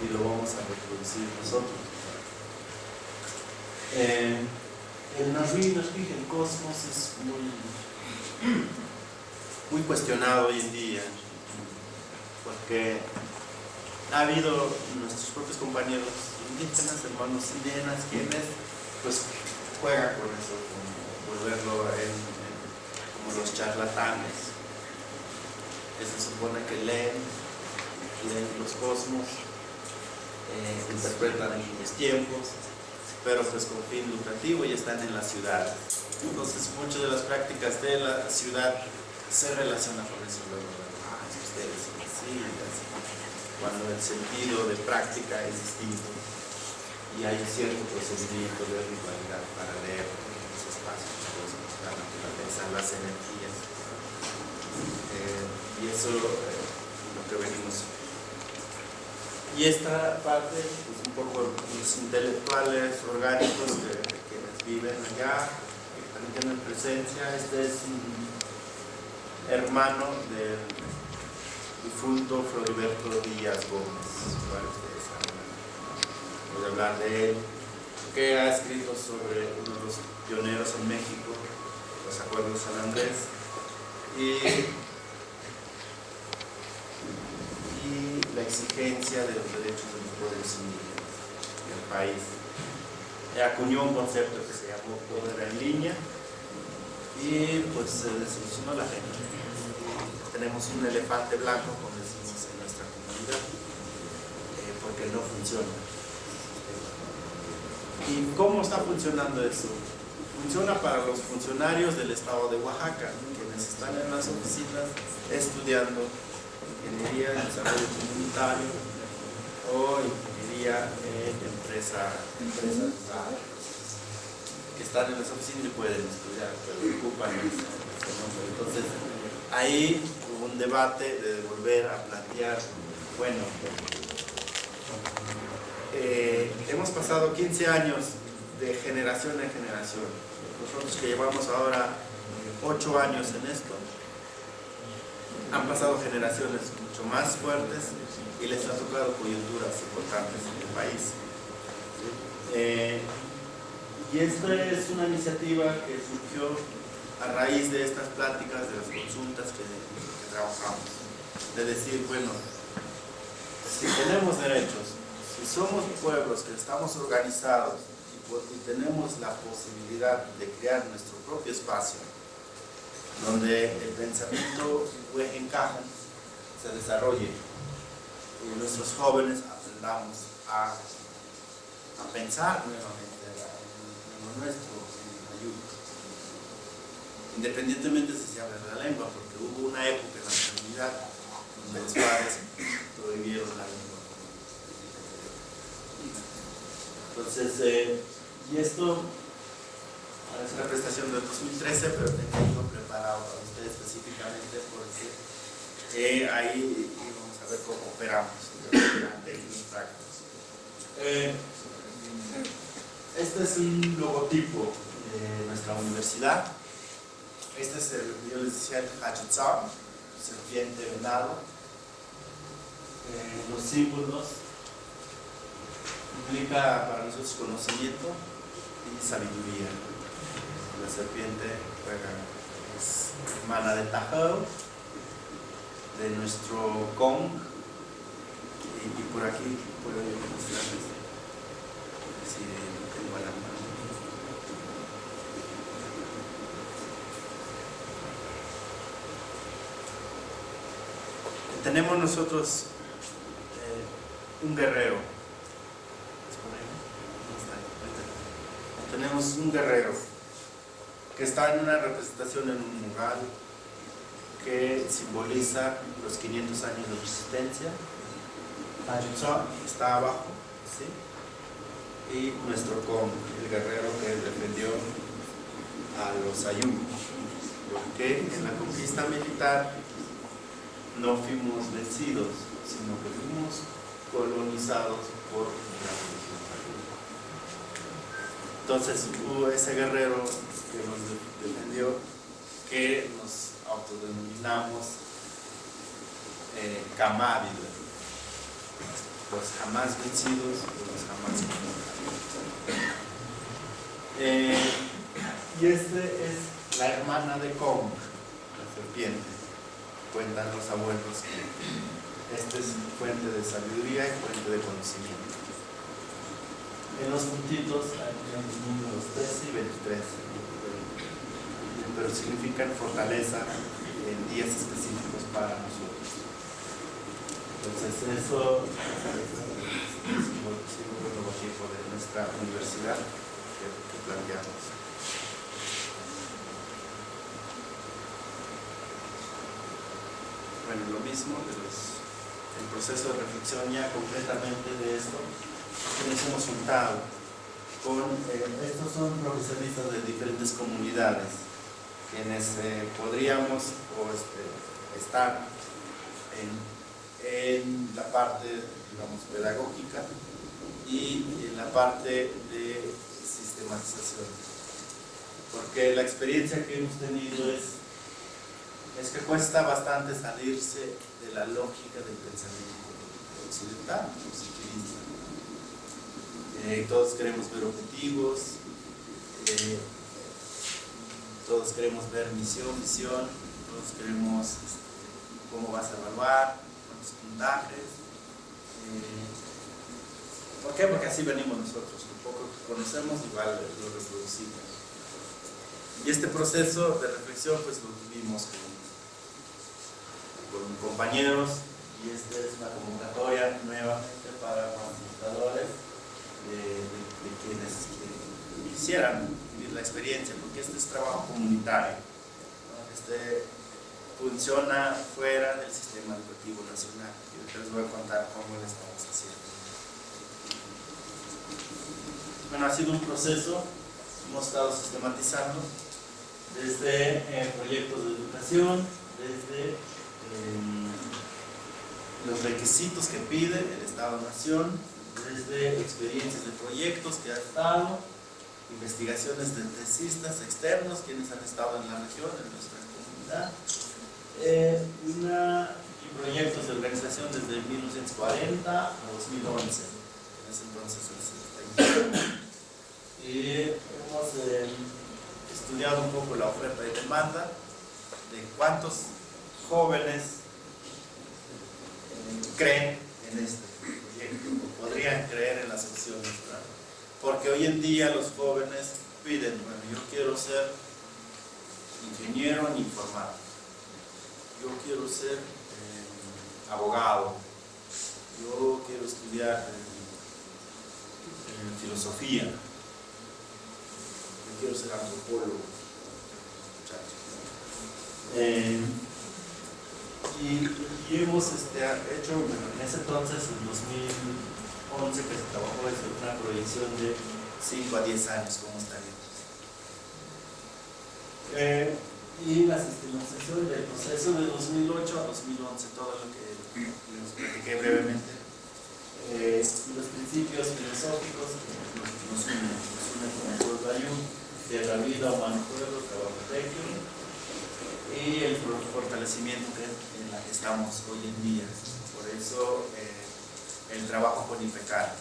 y lo vamos a reproducir nosotros. El Narri, el cosmos es muy cuestionado hoy en día, porque ha habido nuestros propios compañeros indígenas, hermanos indígenas, quienes pues juegan con eso, como volverlo como los charlatanes. Se supone que leen los cosmos, interpretan los tiempos, pero pues con fin lucrativo, y están en la ciudad. Entonces muchas de las prácticas de la ciudad se relacionan con eso. Luego, es que ustedes son así, cuando el sentido de práctica es distinto y hay cierto procedimiento de ritualidad para leer los espacios, la naturaleza, las energías. Y eso es lo que venimos. Y esta parte, pues un poco los intelectuales orgánicos quienes viven allá, que también tienen presencia. Este es un hermano del difunto Floriberto Díaz Gómez, para ustedes saben. Voy a hablar de él, que ha escrito sobre uno de los pioneros en México, los acuerdos de San Andrés, y la exigencia de los derechos de los pueblos indígenas en el país. Acuñó un concepto que se llamó poder en línea, y pues se desilusionó la gente. Tenemos un elefante blanco, como decimos en nuestra comunidad, porque no funciona. ¿Y cómo está funcionando eso? Funciona para los funcionarios del estado de Oaxaca, quienes están en las oficinas estudiando ingeniería en desarrollo comunitario o ingeniería en empresas que están en las oficinas y pueden estudiar, pero ocupan ese nombre. Entonces, ahí hubo un debate de volver a plantear, bueno, hemos pasado 15 años de generación en generación. Nosotros que llevamos ahora 8 años en esto, han pasado generaciones mucho más fuertes y les ha tocado coyunturas importantes en el país. Y esta es una iniciativa que surgió a raíz de estas pláticas, de las consultas que trabajamos, de decir, bueno, si tenemos derechos, si somos pueblos que estamos organizados y tenemos la posibilidad de crear nuestro propio espacio, donde el pensamiento encaja, se desarrolle, y nuestros jóvenes aprendamos a pensar nuevamente en lo nuestro, en ayuda. Independientemente si se habla de la lengua, porque hubo una época en la comunidad donde los padres prohibieron la lengua. Entonces, y esto Es una presentación del 2013, pero tengo preparado para usted específicamente porque ahí vamos a ver cómo operamos en términos prácticos. Este es un logotipo de nuestra universidad. Este es yo les decía el Hachizan, serpiente venado. Los símbolos implica para nosotros conocimiento y sabiduría. La serpiente es hermana de Tahoe, de nuestro Kong, y por aquí puedo mostrarles si tengo a la mano. Tenemos nosotros un guerrero. Tenemos un guerrero que está en una representación en un mural que simboliza los 500 años de resistencia. Hachizan está abajo, ¿sí? Y nuestro Kong, el guerrero que defendió a los Ayú, porque en la conquista militar no fuimos vencidos, sino que fuimos colonizados por la religión. Entonces hubo ese guerrero que nos defendió, que nos autodenominamos Kamabide, los jamás vencidos o los jamás conquistados. Y este es la hermana de Kong, la serpiente. Cuentan los abuelos que este es fuente de sabiduría y fuente de conocimiento. En los puntitos hay los números 13 y 23, pero significan fortaleza en días específicos para nosotros. Entonces eso es el símbolo logotipo de nuestra universidad que planteamos. Bueno, lo mismo el proceso de reflexión ya completamente de esto que nos hemos juntado con estos son profesionistas de diferentes comunidades quienes podríamos estar en la parte, digamos, pedagógica y en la parte de sistematización, porque la experiencia que hemos tenido es que cuesta bastante salirse de la lógica del pensamiento occidental, positivista. Todos queremos ver objetivos, todos queremos ver misión, visión, todos queremos cómo vas a evaluar, cuántos puntajes. ¿Por qué? Porque así venimos nosotros, un poco que conocemos igual lo reproducimos. Y este proceso de reflexión pues lo vivimos con compañeros, y esta es una convocatoria nuevamente para facilitadores de quienes quisieran vivir la experiencia, porque este es trabajo comunitario, ¿no? Este funciona fuera del sistema educativo nacional, y ahorita les voy a contar cómo lo estamos haciendo. Bueno, ha sido un proceso, hemos estado sistematizando desde proyectos de educación, desde los requisitos que pide el Estado-Nación, desde experiencias de proyectos que ha estado, investigaciones de tesistas externos quienes han estado en la región, en nuestra comunidad, y proyectos de organización desde 1940 a 2011, en ese entonces y hemos estudiado un poco la oferta y demanda de cuántos jóvenes creen en este proyecto o podrían creer en las opciones, ¿verdad? Porque hoy en día los jóvenes piden, bueno, yo quiero ser ingeniero en informática, yo quiero ser abogado, yo quiero estudiar filosofía, yo quiero ser antropólogo, muchachos. Y hemos hecho, bueno, en ese entonces, en 2011 que se trabajó, una proyección de 5 a 10 años, cómo estaríamos. Y las estimaciones del proceso de 2008 a 2011, todo lo que les platiqué brevemente. Los principios filosóficos que nos unen como pueblo ayú, de la vida humano pueblo, trabajo técnico, y el fortalecimiento en la que estamos hoy en día. Por eso el trabajo con IPECAR,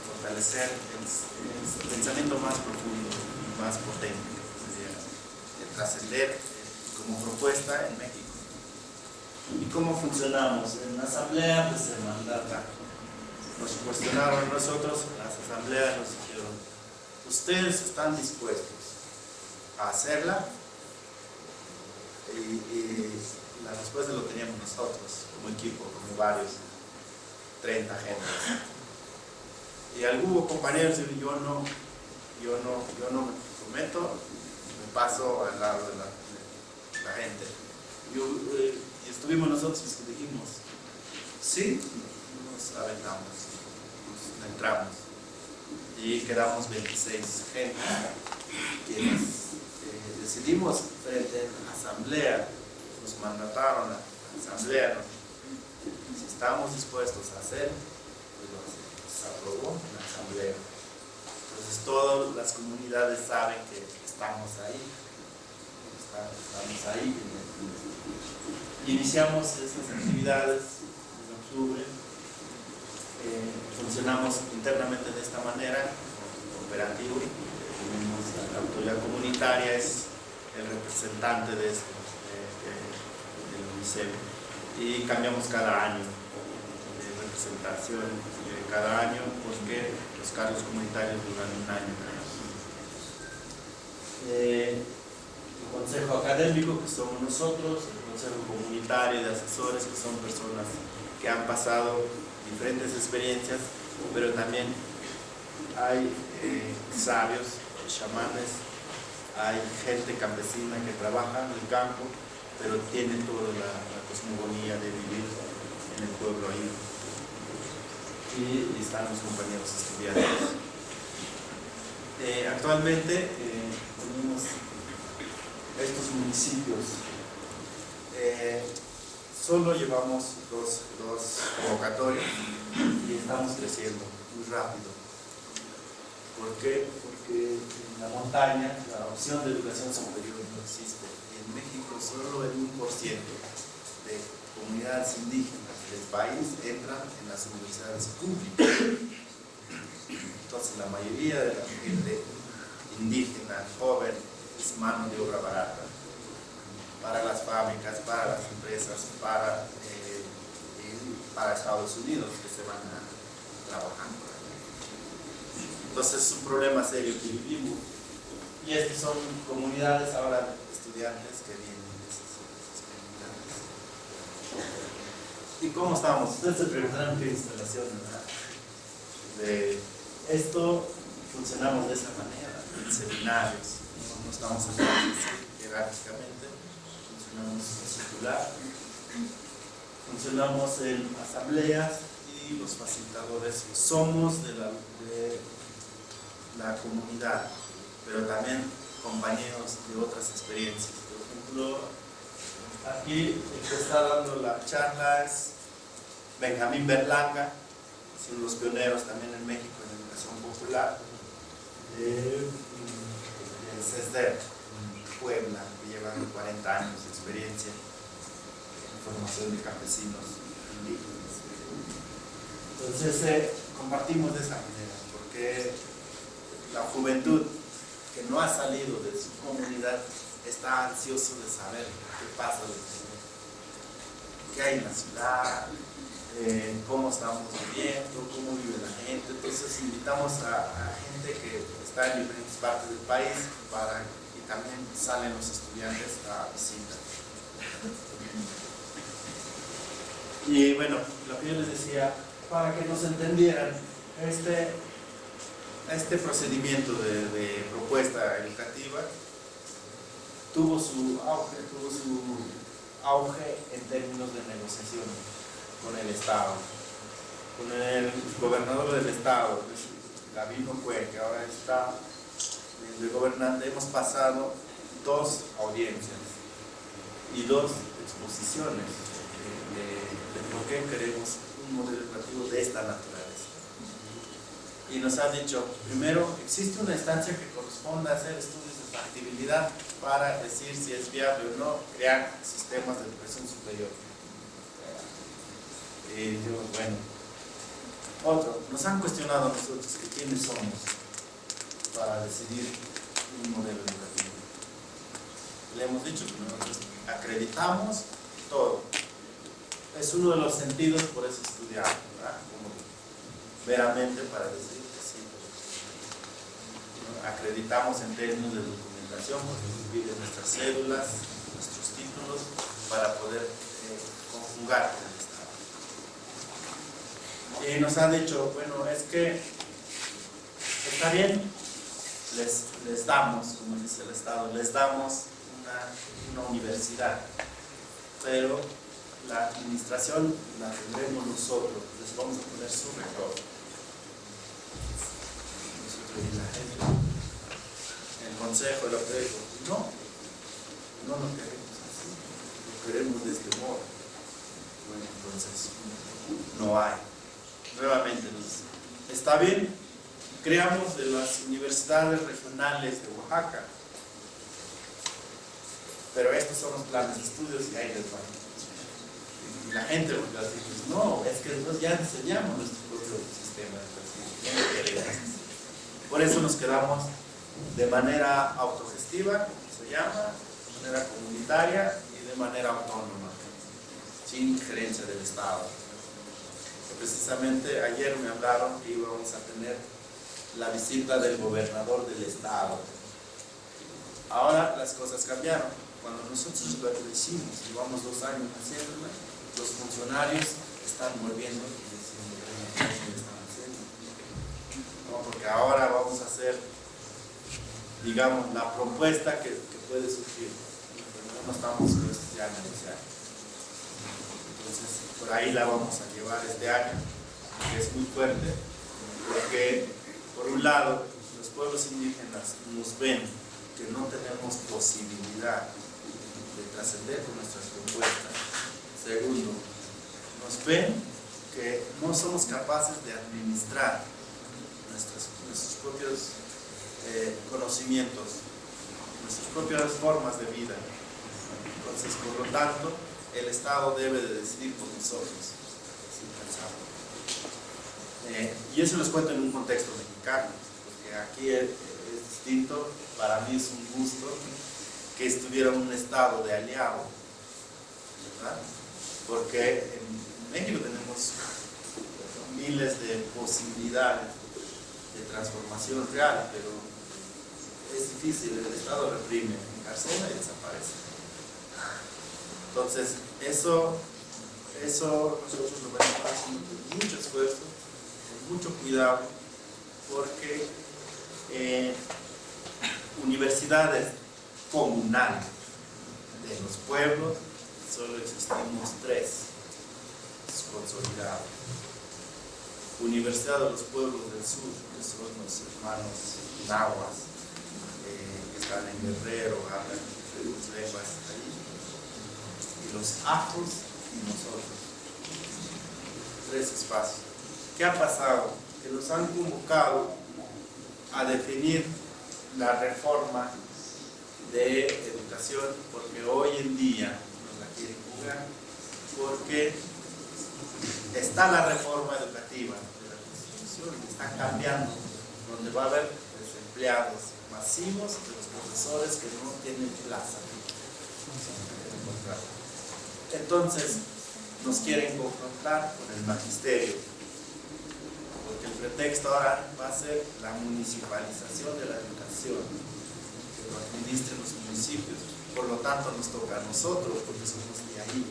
fortalecer el pensamiento más profundo y más potente, de trascender como propuesta en México. ¿Y cómo funcionamos? En la asamblea pues se mandata. Nos cuestionaron a nosotros, las asambleas nos dijeron, ¿ustedes están dispuestos a hacerla? Y la respuesta lo teníamos nosotros, como equipo, como varios, 30 gentes. Y algunos compañeros dijeron, yo no me comprometo, me paso al lado de la gente. Y estuvimos nosotros los que dijimos, sí, nos aventamos, nos entramos. Y quedamos 26 gentes, quienes decidimos frente a la asamblea, nos mandataron a la asamblea, si estábamos dispuestos a hacer, pues lo hacemos. Se aprobó en la asamblea. Entonces todas las comunidades saben que estamos ahí. Iniciamos estas actividades en octubre. Funcionamos internamente de esta manera, operativo. Tenemos la autoridad comunitaria, es el representante de esto, del UNICEF. Y cambiamos cada año de representación, cada año, porque los cargos comunitarios duran un año. El consejo académico, que somos nosotros, el consejo comunitario de asesores, que son personas que han pasado diferentes experiencias, pero también hay sabios, chamanes, hay gente campesina que trabaja en el campo, pero tiene toda la cosmogonía de vivir en el pueblo ahí. Y están los compañeros estudiantes. Actualmente tenemos estos municipios. Solo llevamos dos convocatorias y estamos creciendo muy rápido. ¿Por qué? Porque en la montaña la opción de educación superior no existe. En México solo el 1% de comunidades indígenas del país entran en las universidades públicas. Entonces la mayoría de la gente indígena, joven, es mano de obra barata para las fábricas, para las empresas, para Estados Unidos que se van a trabajar por allá. Entonces es un problema serio que vivimos. Y estas son comunidades ahora estudiantes que vienen de esas comunidades. ¿Y cómo estamos? Ustedes se preguntarán qué instalación, ¿verdad? De esto funcionamos de esa manera, en seminarios. No estamos haciendo jerárquicamente, funcionamos circular, funcionamos en asambleas y los facilitadores somos de la comunidad, pero también compañeros de otras experiencias. Por ejemplo, aquí el que está dando la charla es Benjamín Berlanga, son los pioneros también en México en educación popular, de CESDER, Puebla, que llevan 40 años de experiencia en formación de campesinos indígenas. Entonces compartimos de esa manera, porque la juventud que no ha salido de su comunidad está ansioso de saber qué pasa, qué hay en la ciudad, cómo estamos viviendo, cómo vive la gente. Entonces invitamos a gente que está en diferentes partes del país y también salen los estudiantes a visitar. Y bueno, lo que yo les decía, para que nos entendieran, este procedimiento de propuesta educativa tuvo su auge en términos de negociación con el Estado, con el gobernador del Estado, Gabino Cue, que ahora está de gobernante hemos pasado 2 audiencias y 2 exposiciones de por qué queremos un modelo educativo de esta naturaleza. Y nos ha dicho, primero, existe una instancia que corresponde a hacer estudios de factibilidad para decir si es viable o no crear sistemas de educación superior. Y digo, bueno. Otro, nos han cuestionado a nosotros que quiénes somos para decidir un modelo educativo. Le hemos dicho que nosotros acreditamos todo. Es uno de los sentidos, por eso estudiamos, ¿verdad? Como meramente para decir que sí. ¿No? Acreditamos en términos de documentación, porque nos piden nuestras cédulas, nuestros títulos, para poder conjugar con el Estado. Y nos han dicho, bueno, es que está bien, les damos, como dice el Estado, les damos una universidad, pero la administración la tendremos nosotros, les vamos a poner su rector. Nosotros y la gente, el consejo, el apego, no lo queremos así, lo queremos de este modo. Bueno, entonces, no hay. Nuevamente, está bien, creamos de las universidades regionales de Oaxaca, pero estos son los planes de estudios y ahí les van. Y la gente nos dice, no, es que nosotros ya diseñamos nuestro propio sistema educativo. Por eso nos quedamos de manera autogestiva, como se llama, de manera comunitaria y de manera autónoma, sin injerencia del Estado. Precisamente ayer me hablaron que íbamos a tener la visita del gobernador del Estado. Ahora las cosas cambiaron. Cuando nosotros lo hicimos, llevamos 2 años haciéndolo, los funcionarios están volviendo y diciendo que están haciendo. No, porque ahora vamos a hacer, digamos, la propuesta que puede surgir. No estamos dispuestos ya a negociar. Entonces, por ahí la vamos a llevar este año, que es muy fuerte, porque, por un lado, los pueblos indígenas nos ven que no tenemos posibilidad de trascender con nuestras propuestas. Segundo, nos ven que no somos capaces de administrar nuestros propios conocimientos, nuestras propias formas de vida. Entonces, por lo tanto, el Estado debe de decidir por nosotros, sin pensarlo. Y eso les cuento en un contexto mexicano, porque aquí es distinto. Para mí es un gusto que estuviera un Estado de aliado, ¿verdad? Porque en México tenemos miles de posibilidades de transformación real, pero es difícil, el Estado reprime, encarcela y desaparece. Entonces, eso nosotros lo vamos haciendo con mucho esfuerzo, con mucho cuidado, porque universidades comunales de los pueblos solo existimos 3 consolidados. Universidad de los pueblos del sur, que son los hermanos nahuas, que están en Guerrero, hablan diferentes lenguas allí, y los ajos y nosotros. 3 espacios. ¿Qué ha pasado? Que nos han convocado a definir la reforma de educación, porque hoy en día nos la quieren jugar, porque está la reforma educativa de la Constitución, que está cambiando, donde va a haber desempleados masivos de los profesores que no tienen plaza. Entonces, nos quieren confrontar con el magisterio, porque el pretexto ahora va a ser la municipalización de la educación, que lo administren los municipios, por lo tanto nos toca a nosotros, porque somos de ahí.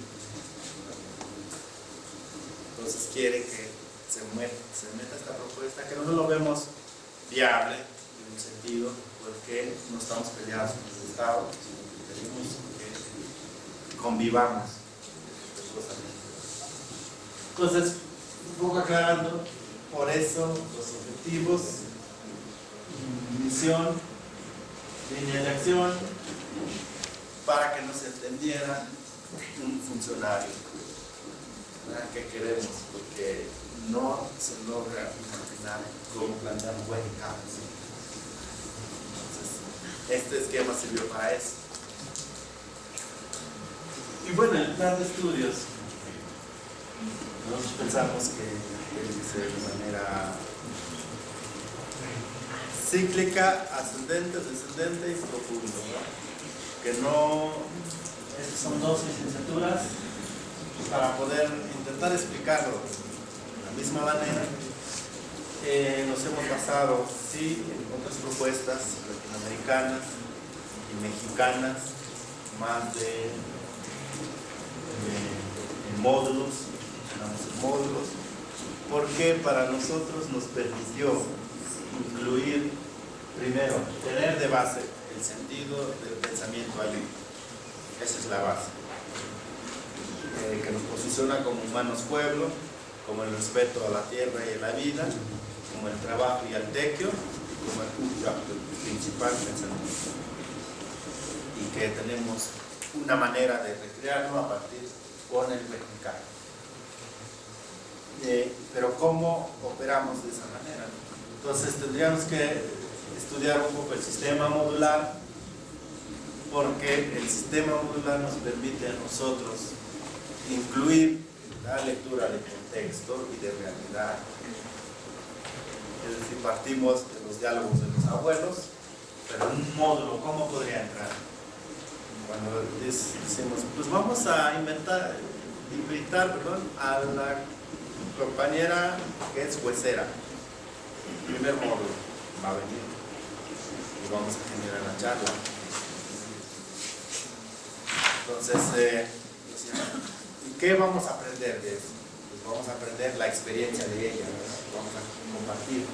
Entonces quieren que se meta esta propuesta, que nosotros lo vemos viable en un sentido, porque no estamos peleados con el Estado, sino que queremos que convivamos. Entonces, un poco aclarando, por eso los objetivos, misión línea de acción para que nos entendiera un funcionario. ¿Verdad? ¿Qué queremos? Porque no se logra imaginar cómo plantear un buen campus. Entonces, este esquema sirvió para eso. Y bueno, el plan de estudios, nosotros pensamos que tiene que ser de manera cíclica, ascendente, descendente y profundo, ¿verdad? Que no, estas son dos licenciaturas para poder intentar explicarlo de la misma manera. Nos hemos basado, sí, en otras propuestas latinoamericanas y mexicanas, más de en módulos, funcionamos en módulos, porque para nosotros nos permitió incluir, primero, tener de base el sentido del pensamiento ayuno. Esa es la base. Que nos posiciona como humanos pueblo, como el respeto a la tierra y a la vida, como el trabajo y el tequio, y como el principal pensamiento. Y que tenemos una manera de recrearlo a partir con el mexicano. Pero ¿cómo operamos de esa manera? Entonces tendríamos que estudiar un poco el sistema modular, porque el sistema modular nos permite a nosotros incluir la lectura de contexto y de realidad. Es decir, partimos de los diálogos de los abuelos, pero en un módulo, ¿cómo podría entrar? Cuando decimos, pues vamos a invitar a la compañera que es juecera. El primer módulo va a venir y vamos a generar la charla. Entonces, ¿y qué vamos a aprender de eso? Pues vamos a aprender la experiencia de ella, ¿verdad? Vamos a compartir.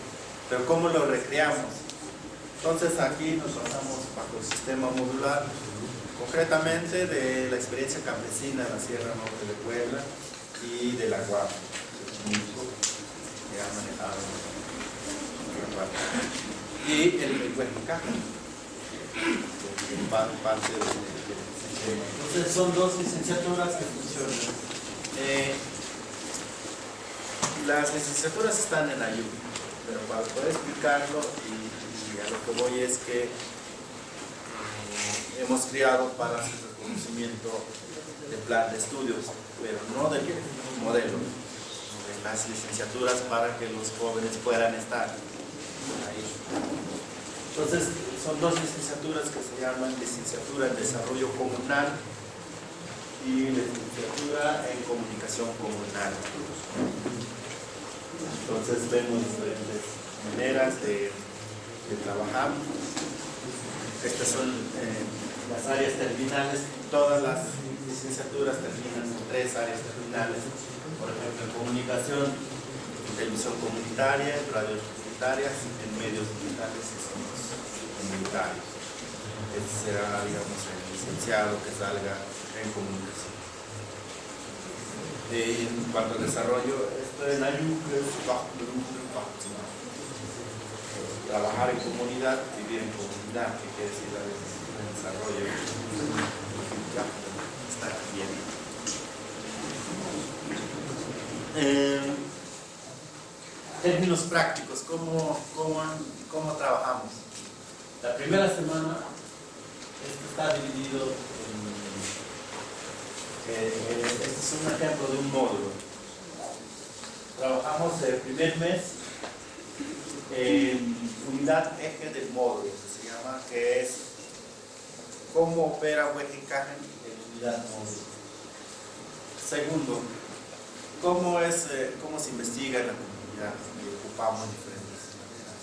Pero ¿cómo lo recreamos? Entonces aquí nos basamos bajo el sistema modular, concretamente de la experiencia campesina en la Sierra Norte de Puebla y de la UAM, que ha manejado y el Huejica, parte del sistema. Entonces son dos licenciaturas que funcionan. Las licenciaturas están en ayuno, pero para poder explicarlo y a lo que voy es que hemos creado para su reconocimiento de plan de estudios, pero no del modelo, de las licenciaturas para que los jóvenes puedan estar ahí. Entonces, son dos licenciaturas que se llaman licenciatura en desarrollo comunal y licenciatura en comunicación comunal. Entonces, vemos diferentes maneras de trabajar. Estas son las áreas terminales. Todas las licenciaturas terminan en 3 áreas terminales. Por ejemplo, en comunicación, en televisión comunitaria, en radios comunitarias, en medios digitales y somos comunitarios. Este será, digamos, el licenciado que salga en comunicación. En cuanto al desarrollo, esto en Ayuc es trabajar en comunidad, vivir en comunidad, que quiere decir el desarrollo. Ya, está bien. Términos prácticos, ¿cómo trabajamos? La primera semana esto está dividido este es un ejemplo de un módulo. Trabajamos el primer mes unidad eje del módulo, que se llama, que es cómo opera Huejicajen en unidad módulo. Segundo, cómo se investiga en la comunidad, y ocupamos diferentes maneras,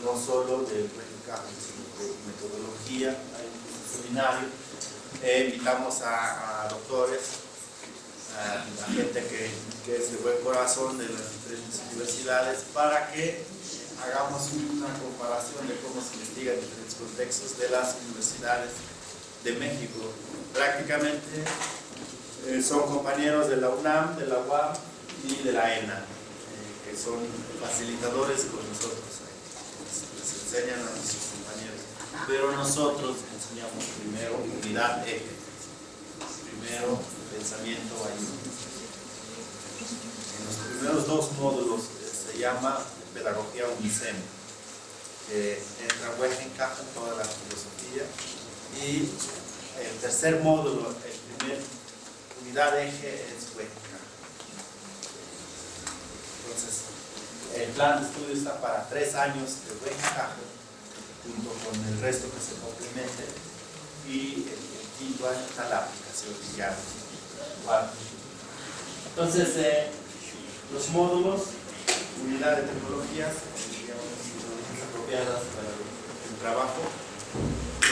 no solo del Huejicajen, sino de metodología. Hay un seminario, invitamos a doctores, a gente que es de buen corazón de las diferentes universidades, para que hagamos una comparación de cómo se investiga en diferentes contextos de las universidades de México. Prácticamente son compañeros de la UNAM, de la UAM y de la ENA, que son facilitadores con nosotros. Les enseñan a nuestros compañeros. pero nosotros enseñamos primero unidad eje, primero pensamiento ayuno. En los primeros dos módulos se llama pedagogía UNICEM, que entra buen encaje en toda la filosofía, y el tercer módulo, el primer unidad eje, es buen encaje. Entonces, el plan de estudio está para 3 años de buen encaje, junto con el resto que se complemente, y el quinto año está la aplicación ya. Entonces, los módulos, unidad de tecnologías, apropiadas para el trabajo,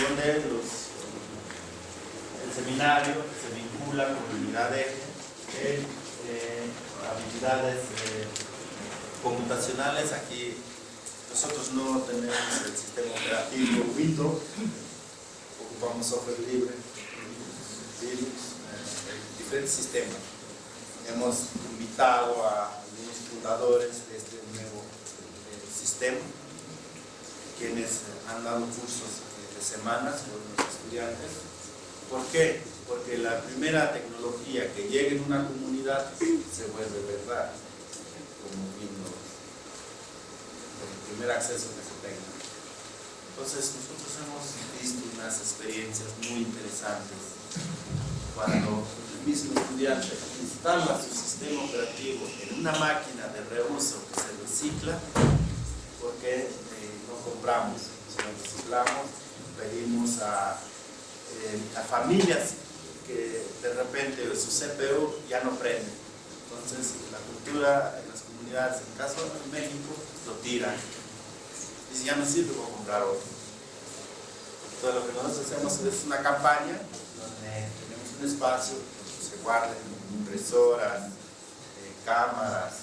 donde el seminario se vincula con la unidad de habilidades computacionales. Aquí nosotros no tenemos el sistema operativo Windows, ocupamos software libre, Linux, diferentes sistemas. Hemos invitado a algunos fundadores de este nuevo sistema, quienes han dado cursos de semanas con los estudiantes. ¿Por qué? Porque la primera tecnología que llegue en una comunidad se vuelve verdad, como Windows, el primer acceso que se tenga. Entonces nosotros hemos visto unas experiencias muy interesantes cuando el mismo estudiante instala su sistema operativo en una máquina de reuso que se recicla, porque no compramos, sino reciclamos, pedimos a familias que de repente su CPU ya no prende. Entonces la cultura en las comunidades, en el caso de México, lo tiran. Dice, ya no sirve, voy a comprar otro. Entonces lo que nosotros hacemos es una campaña donde tenemos un espacio donde se guarden impresoras, cámaras,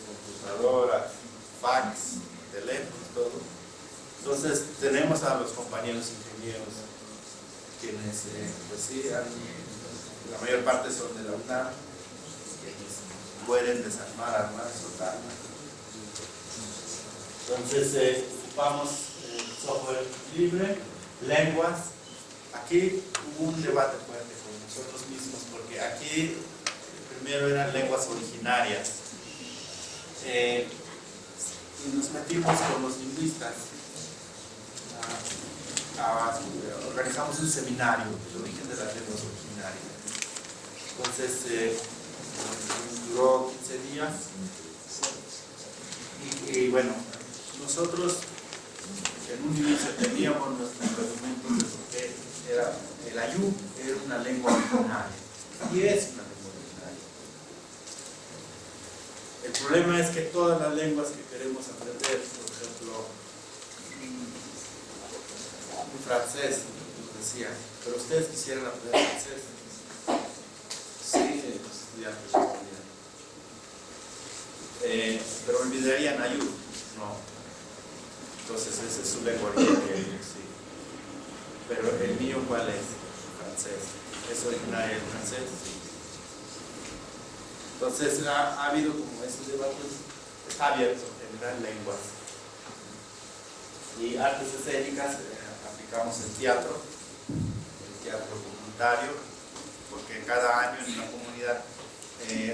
computadoras, fax, teléfonos, todo. Entonces tenemos a los compañeros ingenieros, quienes pues sí, la mayor parte son de la UNAM, quienes pueden desarmar, armar, soltar. Entonces ocupamos software libre, lenguas. Aquí hubo un debate fuerte con nosotros mismos, porque aquí primero eran lenguas originarias, y nos metimos con los lingüistas. Organizamos un seminario del origen de las lenguas originarias. Entonces duró 15 días, y bueno, nosotros en un inicio teníamos nuestros argumentos de por qué el ayú era una lengua originaria, y es una lengua originaria. El problema es que todas las lenguas que queremos aprender, por ejemplo, un francés, nos decía, pero ustedes quisieran aprender francés. Sí, los estudiantes lo estudian. Pero olvidarían ayú. No. Entonces esa es su lengua originaria, sí. Pero el mío, ¿cuál es? Francés. ¿Es originario el francés? Sí. Entonces ha habido como esos debates, está abierto en general lenguas. Y artes escénicas, aplicamos el teatro comunitario, porque cada año en una comunidad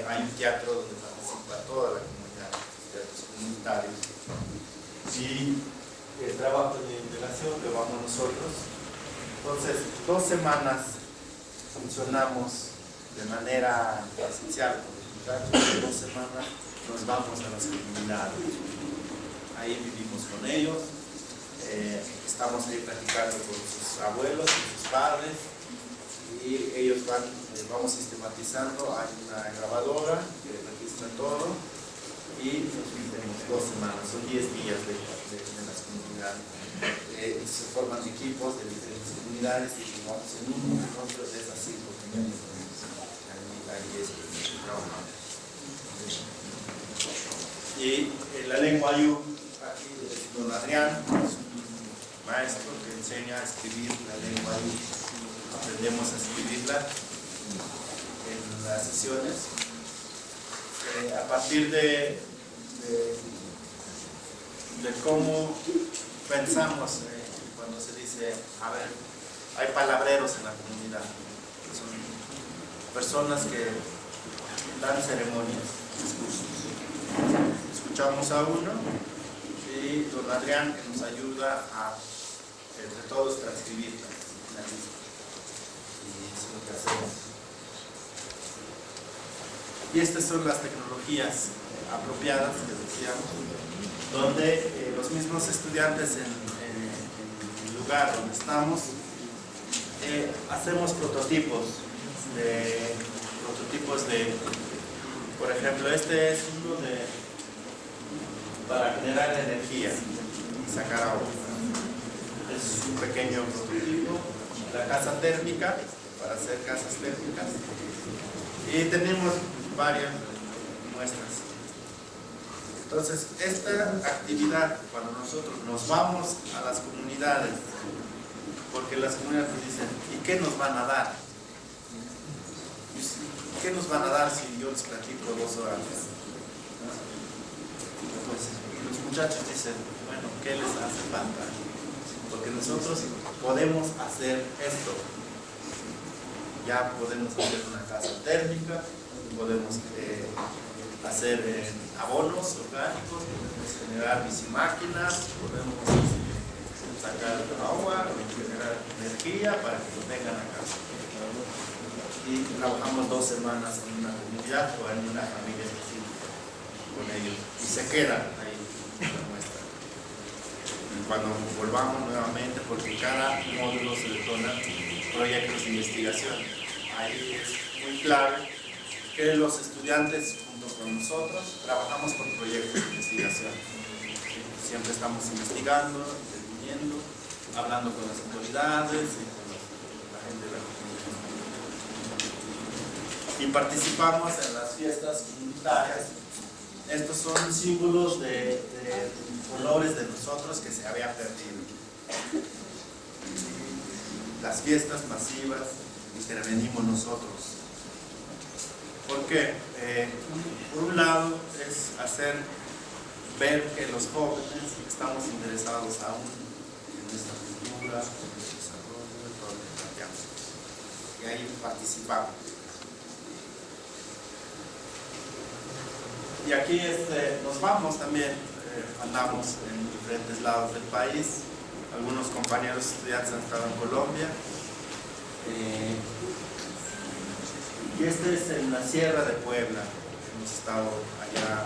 hay un teatro donde participa toda la comunidad, teatros comunitarios. Y el trabajo de integración lo llevamos nosotros. Entonces, 2 semanas funcionamos de manera presencial con los muchachos, 2 semanas nos vamos a las comunidades. Ahí vivimos con ellos. Estamos ahí platicando con sus abuelos, con sus padres, y ellos vamos sistematizando. Hay una grabadora que registra todo, y nos vivimos 2 semanas, son 10 días de las comunidades. Se forman equipos de diferentes comunidades y vamos en uno de esas 5 comunidades. Ahí es trabajando. Y la lengua ayú, aquí es don Adrián, maestro que enseña a escribir la lengua ayú. Aprendemos a escribirla en las sesiones. A partir de cómo pensamos cuando se dice dice, a ver, hay palabreros en la comunidad, son personas que dan ceremonias, discursos. Escuchamos a uno y don Adrián, que nos ayuda a, entre todos, transcribirla en la lista. Y eso es lo que hacemos. Y estas son las tecnologías apropiadas que decíamos, donde los mismos estudiantes en el lugar donde estamos hacemos prototipos de, por ejemplo, este es uno para generar energía y sacar agua. Es un pequeño prototipo, la casa térmica, para hacer casas térmicas, y tenemos varias muestras. Entonces, esta actividad, cuando nosotros nos vamos a las comunidades, porque las comunidades nos dicen, ¿y qué nos van a dar? ¿Qué nos van a dar si yo les platico 2 horas? Pues los muchachos dicen, bueno, ¿qué les hace falta? Porque nosotros podemos hacer esto. Ya podemos hacer una casa térmica, podemos hacer abonos orgánicos, podemos generar bicimáquinas, podemos sacar agua, generar energía para que lo tengan acá. Y trabajamos 2 semanas en una comunidad o en una familia específica con ellos y se quedan ahí en la muestra. Y cuando volvamos nuevamente, porque cada módulo se detona proyectos de investigación, ahí es muy claro que los estudiantes junto con nosotros trabajamos con proyectos de investigación. Siempre estamos investigando, interviniendo, hablando con las autoridades y con la gente de la comunidad. Y participamos en las fiestas comunitarias. Estos son símbolos de colores de nosotros que se habían perdido. Las fiestas masivas, intervenimos nosotros. Porque por un lado es hacer ver que los jóvenes estamos interesados aún en nuestra cultura, en nuestro desarrollo, en todo lo que planteamos. Y ahí participamos. Y aquí nos vamos también, andamos en diferentes lados del país. Algunos compañeros estudiantes han estado en Colombia. Y este es en la Sierra de Puebla. Hemos estado allá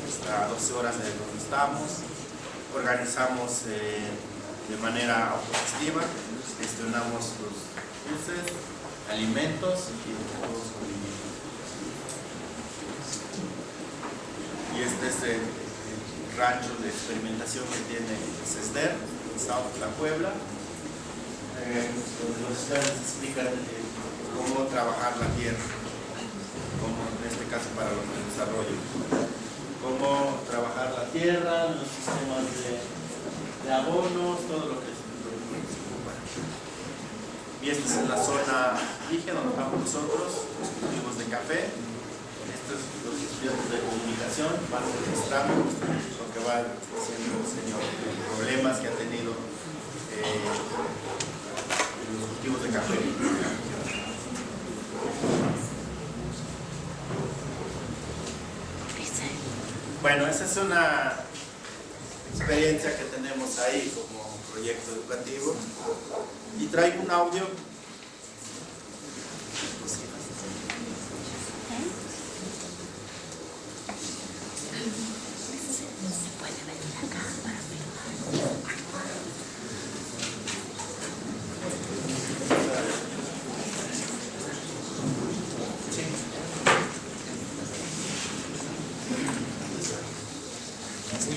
hasta 12 horas de donde estamos. Organizamos de manera autogestiva, gestionamos los dulces, alimentos y juegos colombianos. Y este es el rancho de experimentación que tiene CESDER, en Zautla, Puebla, donde los estudiantes explican cómo trabajar la tierra, como en este caso para los de desarrollo, cómo trabajar la tierra, los sistemas de abonos, todo lo que se ocupa. Y esta es la zona indígena donde estamos nosotros, los cultivos de café. Estos los estudiantes de comunicación van registrando lo que va diciendo el señor, los problemas que ha tenido los cultivos de café. Bueno, esa es una experiencia que tenemos ahí como proyecto educativo. Y traigo un audio.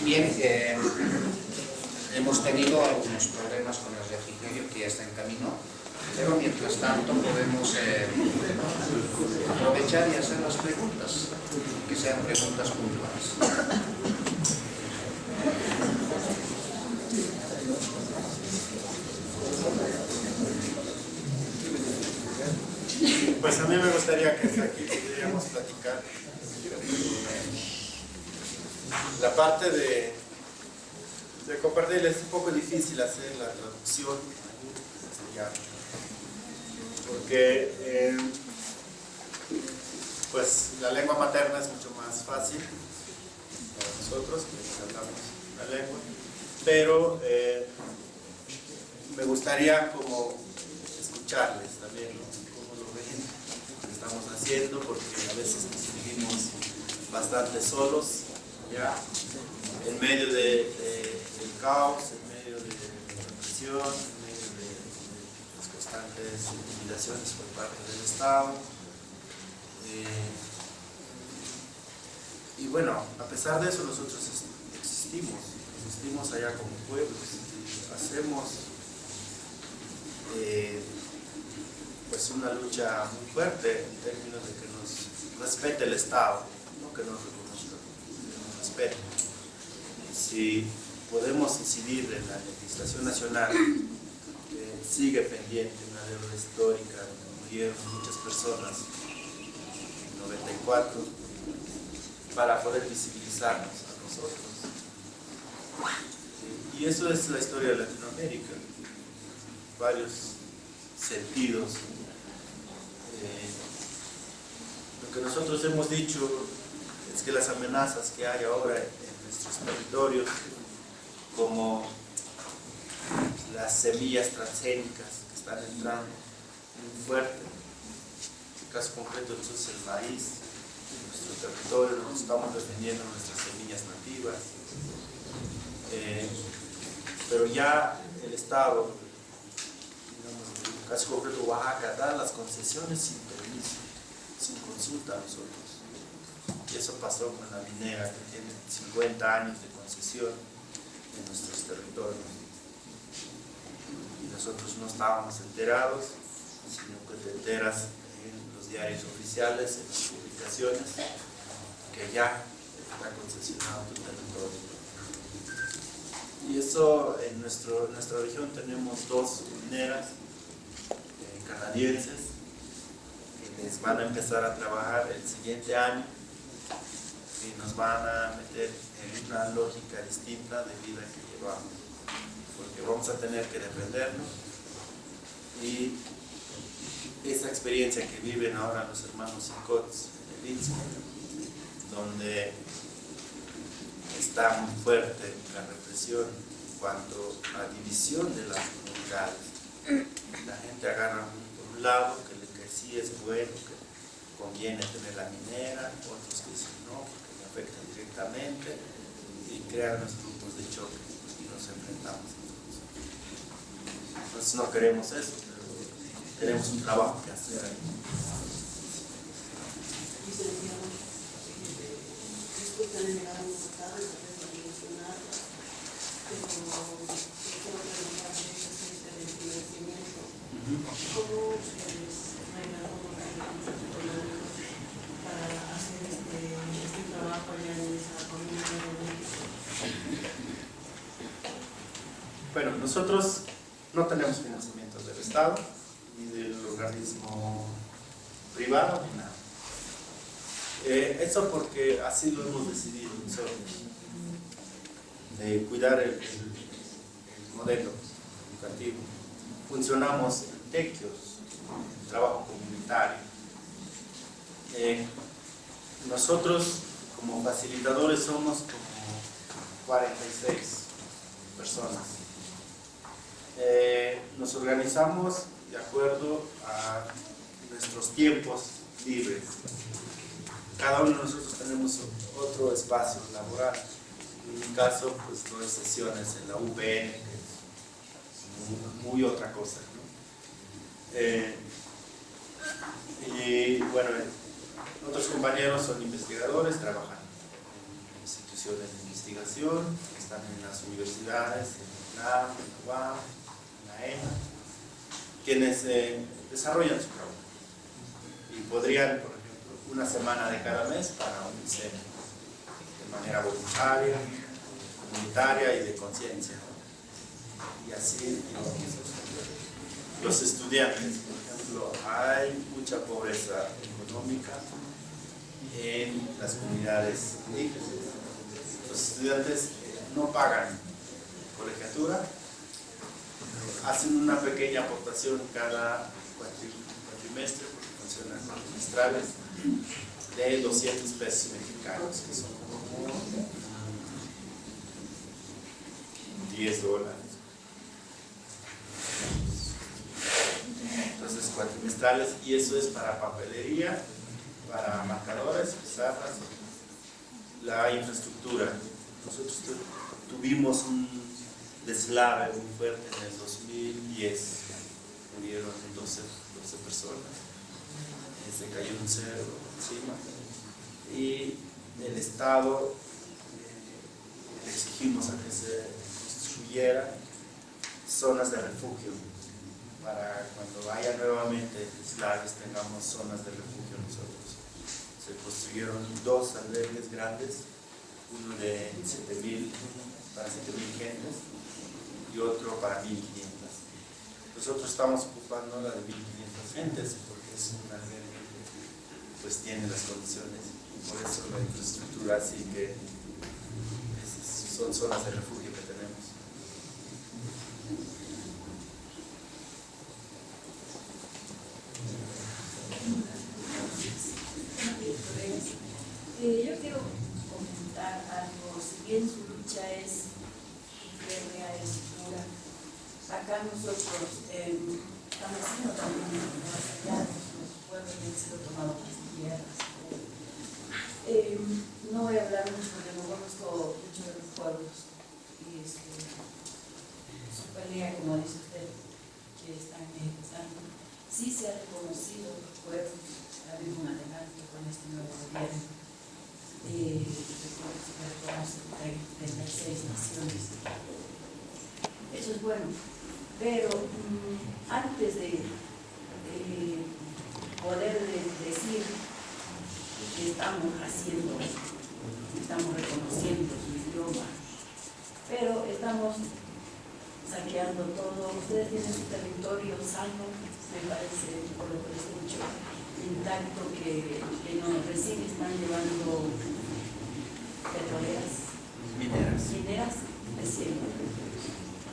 Bien, hemos tenido algunos problemas con el refrigerio que ya está en camino, pero mientras tanto podemos aprovechar y hacer las preguntas, que sean preguntas puntuales. Pues a mí me gustaría que aquí pudiéramos platicar la parte de de compartirles. Es un poco difícil hacer la traducción al castellano, porque pues la lengua materna es mucho más fácil para nosotros que hablamos la lengua, pero me gustaría como escucharles también, ¿no? Cómo lo ven, lo que estamos haciendo, porque a veces nos sentimos bastante solos, ya, en medio del caos, en medio de la represión, en medio de las constantes intimidaciones por parte del Estado. Y bueno, a pesar de eso nosotros existimos allá como pueblos, hacemos pues una lucha muy fuerte en términos de que nos respete el Estado, no que nos reconozca, que nos respete. Si podemos incidir en la legislación nacional, sigue pendiente una deuda histórica, murieron muchas personas en 94, para poder visibilizarnos a nosotros. Y eso es la historia de Latinoamérica, varios sentidos. Lo que nosotros hemos dicho es que las amenazas que hay ahora en nuestros territorios, como las semillas transgénicas que están entrando muy fuerte, en el caso concreto entonces el maíz, en nuestro territorio nos estamos defendiendo nuestras semillas nativas, pero ya el Estado, digamos, en el caso concreto Oaxaca, da las concesiones sin permiso, sin consulta a nosotros. Y eso pasó con la minera, que tiene 50 años de concesión en nuestros territorios. Y nosotros no estábamos enterados, sino que te enteras en los diarios oficiales, en las publicaciones, que ya está concesionado tu territorio. Y eso en nuestra región tenemos dos mineras canadienses que les van a empezar a trabajar el siguiente año y nos van a meter en una lógica distinta de vida que llevamos, porque vamos a tener que defendernos, y esa experiencia que viven ahora los hermanos Sicots en el Istmo, donde está muy fuerte la represión en cuanto a división de las comunidades. La gente agarra por un lado que sí es bueno, que conviene tener la minera, otros que dicen no, porque me afecta directamente, y crean los grupos de choque y nos enfrentamos. Entonces no queremos eso, pero tenemos un trabajo que hacer ahí. ¿Cómo ustedes para hacer este trabajo allá en esa comunidad? Bueno, nosotros no tenemos financiamiento del Estado ni del organismo privado ni nada. Eso porque así lo hemos decidido nosotros, de cuidar el modelo educativo. Funcionamos en tequios, en trabajo comunitario. Nosotros como facilitadores somos como 46 personas. Nos organizamos de acuerdo a nuestros tiempos libres. Cada uno de nosotros tenemos otro espacio laboral. En mi caso, pues doy sesiones en la UPN, que es muy otra cosa, ¿no? Y bueno, otros compañeros son investigadores, trabajan en instituciones de investigación, están en las universidades, en la UNAM, en la UAM, en la ENA, quienes desarrollan su trabajo y podrían, por ejemplo, una semana de cada mes para un diseño de manera voluntaria, comunitaria y de conciencia, ¿no? Y así los estudiantes, por ejemplo, hay mucha pobreza económica en las comunidades indígenas. Los estudiantes no pagan colegiatura, hacen una pequeña aportación cada cuatrimestre, porque funcionan trimestrales, de 200 pesos mexicanos, que son como $10. Entonces, cuatrimestrales, y eso es para papelería, para marcadores, pizarras, la infraestructura. Nosotros tuvimos un deslave muy fuerte en el 2010, murieron 12 personas, se cayó un cerro encima, y el Estado le exigimos a que se construyeran zonas de refugio para cuando haya nuevamente deslaves tengamos zonas de refugio nosotros. Se construyeron 2 albergues grandes, uno de 7,000 para 7,000 gentes y otro para 1,500. Nosotros estamos ocupando la de 1,500 gentes porque es una albergue que pues tiene las condiciones, y por eso la infraestructura sí que son zonas de refugio que tenemos. Yo quiero comentar algo, si bien su lucha es férrea, es dura, acá nosotros estamos haciendo también más allá, los pueblos que han sido tomados las tierras. No voy a hablar mucho porque no conozco mucho de los pueblos y su pelea, como dice usted, que están ejecutando. Sí se ha reconocido los pueblos, ha habido un adelanto con este nuevo gobierno. Se reconoce 36 naciones. Eso es bueno, pero antes de poder decir que estamos haciendo, estamos reconociendo su idioma, pero estamos saqueando todo. Ustedes tienen su territorio sano, me parece, por lo que escucho, intacto, que recién están llevando petroleras, mineras, es cierto.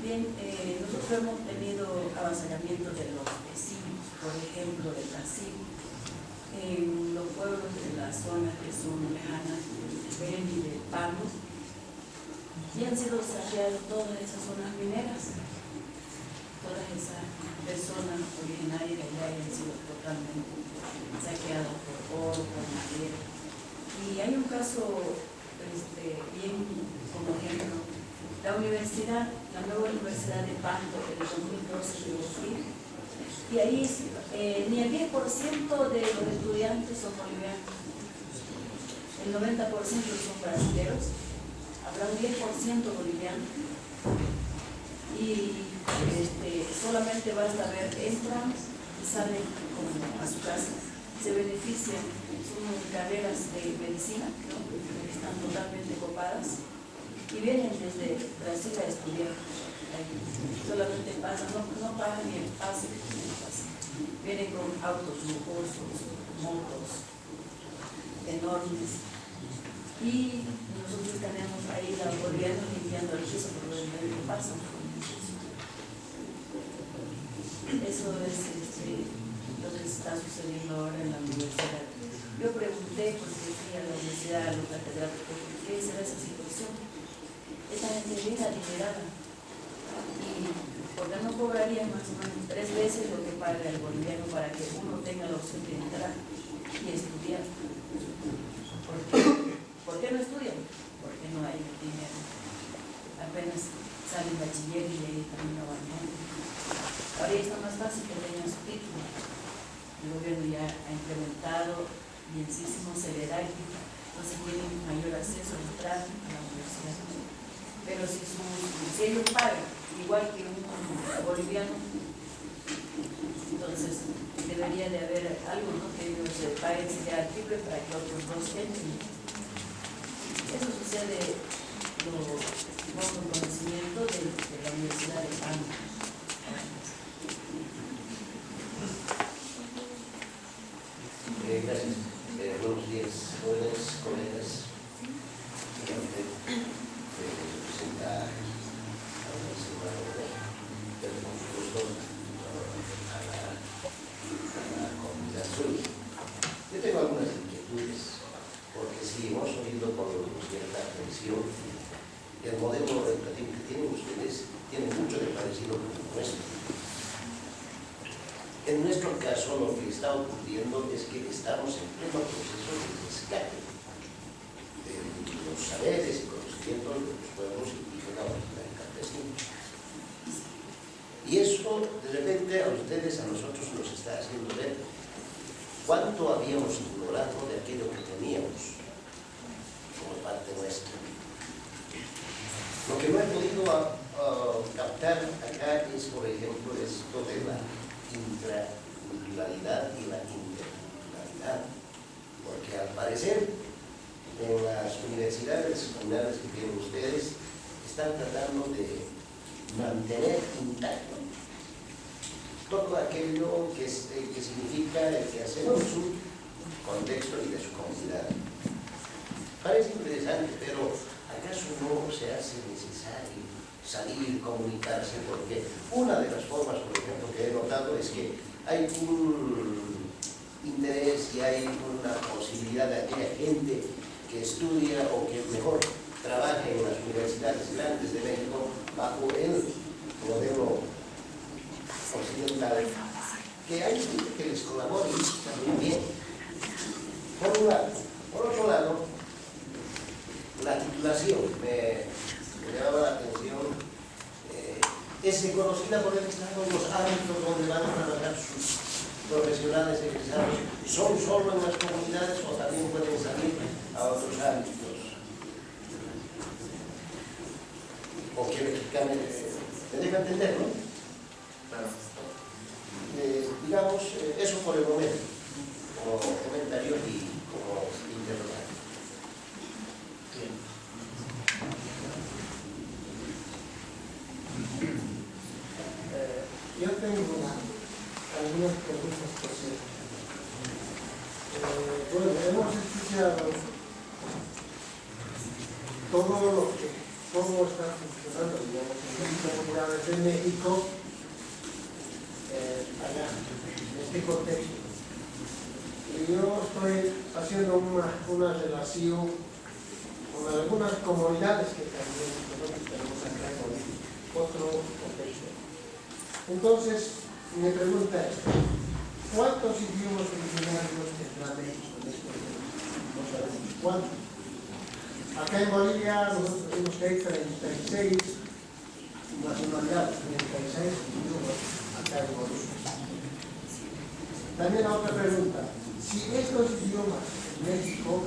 Bien, nosotros hemos tenido avasallamiento de los vecinos, por ejemplo, de Brasil, en los pueblos de las zonas que son lejanas de Beni, de Pano, y han sido saqueadas todas esas zonas mineras. Todas esas personas originarias de allá han sido totalmente saqueadas por oro, por madera. Y hay un caso bien como ejemplo, la nueva universidad de Pando, en el 2012 llegó aquí, y ahí ni el 10% de los estudiantes son bolivianos, el 90% son brasileños, habrá un 10% boliviano, y solamente basta ver, entran y salen como a su casa, se benefician, son carreras de medicina, ¿no?, que están totalmente copadas, y vienen desde Brasil a estudiar. Solamente pasan, no pagan ni el pase, vienen con autos lujosos, motos enormes, y nosotros tenemos ahí los bolivianos limpiando el piso por donde medio pasan. Eso es lo que está sucediendo ahora en la universidad. Yo pregunté, porque fui a la universidad, a los catedráticos, ¿qué será esa situación? Esta gente viene adinerada, y ¿por qué no cobrarían más o menos 3 veces lo que paga el boliviano para que uno tenga la opción de entrar y estudiar? ¿Por qué no estudian? Porque no hay dinero. Apenas salen bachiller y ahí termina bañando. Ahora ya está más fácil que tengan su título. El gobierno ya ha implementado bienísimo Celerario, entonces tienen mayor acceso a entrar a la universidad. Pero si ellos pagan igual que un boliviano, entonces debería de haber algo, ¿no?, que ellos paguen ya el triple para que otros dos entren. Eso sucede, con conocimiento de la Universidad de Pando. Gracias. Buenos días, jóvenes, colegas. Usted representa a una En nuestro caso, lo que está ocurriendo es que estamos en pleno proceso de rescate de los saberes y conocimientos de los pueblos indígenas y campesinos. Y eso, de repente, a ustedes, a nosotros, nos está haciendo ver cuánto habíamos ignorado de aquello que teníamos como parte nuestra. Lo que no he podido captar acá es, por ejemplo, esto de la intraculturalidad y la interculturalidad, porque al parecer en las universidades comunales que tienen ustedes están tratando de mantener intacto todo aquello que significa el quehacer de su contexto y de su comunidad. Parece interesante, pero ¿acaso no se hace necesario salir, comunicarse? Porque una de las formas, por ejemplo, que he notado es que hay un interés y hay una posibilidad de aquella gente que estudia o que mejor trabaja en las universidades grandes de México bajo el modelo occidental, que hay gente que les colabora muy bien. Por un lado. Por otro lado, la titulación me llamaba la atención. Es reconocida por el Estado en los ámbitos donde van a trabajar sus profesionales egresados. ¿Son solo en las comunidades o también pueden salir a otros ámbitos? ¿O quiere explicarme? ¿Me deja entender, no? Claro. Digamos, eso por el momento, como comentario y como interrogante. Bien. Yo tengo algunas preguntas que hacer. Bueno, hemos escuchado cómo está funcionando, digamos, en las comunidades de México, allá, en este contexto. Y yo estoy haciendo una relación con algunas comunidades que también nosotros tenemos acá en otro contexto. Entonces, mi pregunta es, ¿cuántos idiomas originarios tendrá México en este momento? No sabemos cuántos. Acá en Bolivia nosotros tenemos que hay 36 nacionalidades, 36 idiomas acá en Bolivia. También otra pregunta, si estos idiomas en México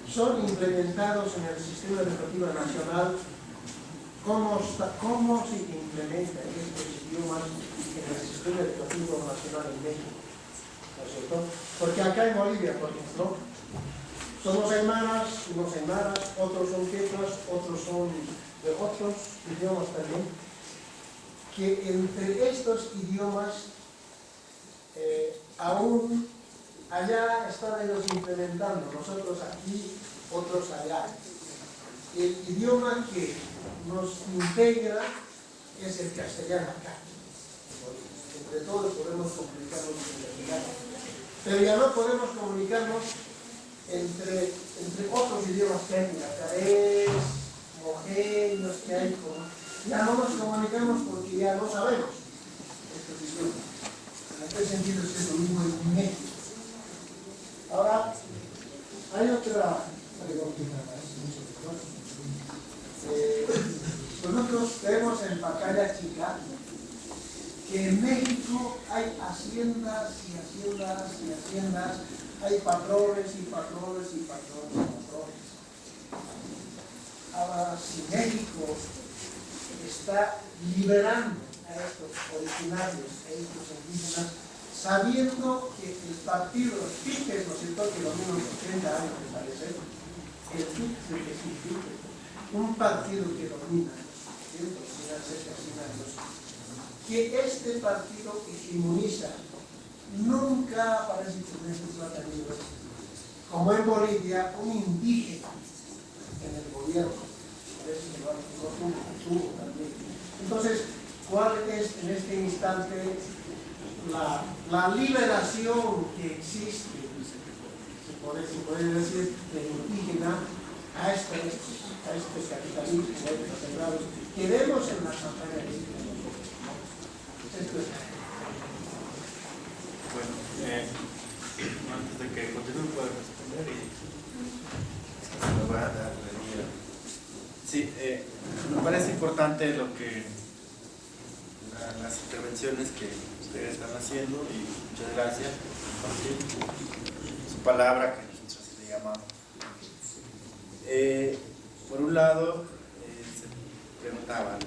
son implementados en el sistema educativo nacional, ¿cómo se implementan estos idiomas en el sistema educativo nacional en México? ¿No es cierto? Porque acá en Bolivia, por ejemplo, somos hermanas, unos hermanas, otros son quechuas, otros son de otros idiomas también, que entre estos idiomas aún allá están ellos implementando, nosotros aquí, otros allá. El idioma que nos integra es el castellano acá. Entre todos podemos comunicarnos en castellano, pero ya no podemos comunicarnos entre otros idiomas que hay, yacarés, mojeños que hay, ya no nos comunicamos porque ya no sabemos estos idiomas. En este sentido es lo mismo en México. Ahora, hay otra pregunta más. Nosotros vemos en Pacaya Chica que en México hay haciendas y haciendas y haciendas, hay patrones y patrones y patrones y patrones. Ahora, si México está liberando a estos originarios, a estos indígenas, sabiendo que el partido, los PIPES, ¿no es cierto?, que los mismos 80 años me parece, el PIPES es un PIPES, un partido que domina, hace 100 años, que este partido hegemoniza, nunca aparece en estos tratamientos, como en Bolivia, un indígena en el gobierno, parece que no tuvo también. Entonces, ¿cuál es en este instante la liberación que existe, se puede decir, del indígena a este capitalismo que vemos en la campaña de esto es. importante las intervenciones que ustedes están haciendo y muchas gracias por compartir su palabra que nosotros así le llamamos. Por un lado, se preguntaba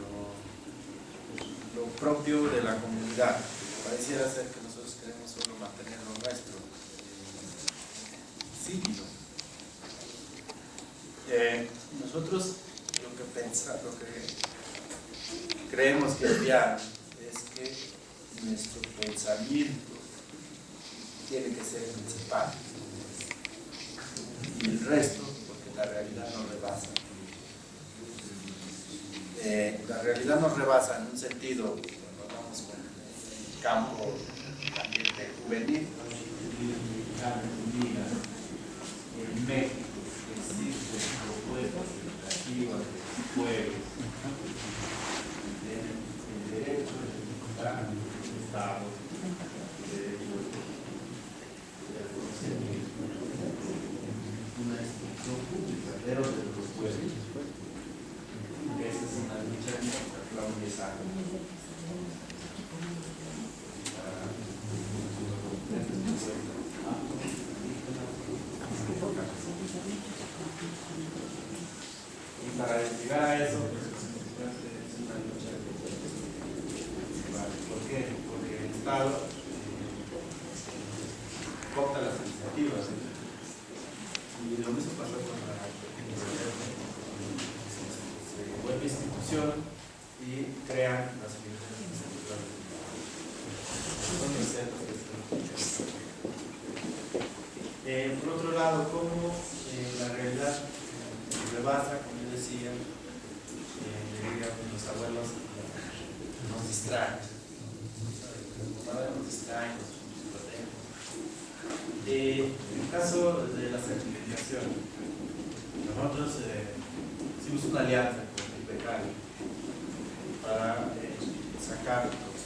lo propio de la comunidad. Pareciera ser que nosotros queremos solo mantener lo nuestro. Sí, no. Nosotros lo que creemos que es viable es que nuestro pensamiento tiene que ser principal y el resto, porque la realidad nos rebasa. La realidad nos rebasa en un sentido, cuando hablamos con el campo también de juvenil, en México existen propuestas educativas de pueblos el derecho de ejecutar el Estado, el derecho de conocimiento, una institución pública, pero de los pueblos. Esa es una lucha que lleva 10 años. Y para llegar a eso, es una lucha. ¿Por qué? Porque el Estado corta las iniciativas. Y lo mismo pasó con la se vuelve institución y crean las instituciones. Por otro lado, cómo la realidad rebasa, como yo decía, los abuelos nos distraen. Los padres nos distraen, nos protegen. En el caso de la certificación, nosotros hicimos una alianza con el becario para sacar los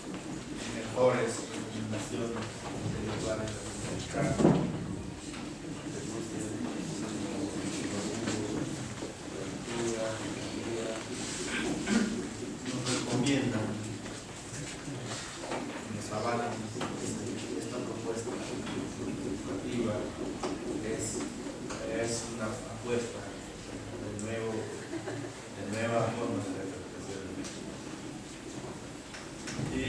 mejores recomendaciones intelectuales latinoamericanas. Nos recomiendan, nos avalan esta propuesta educativa es una apuesta de nueva forma de la educación en México. Y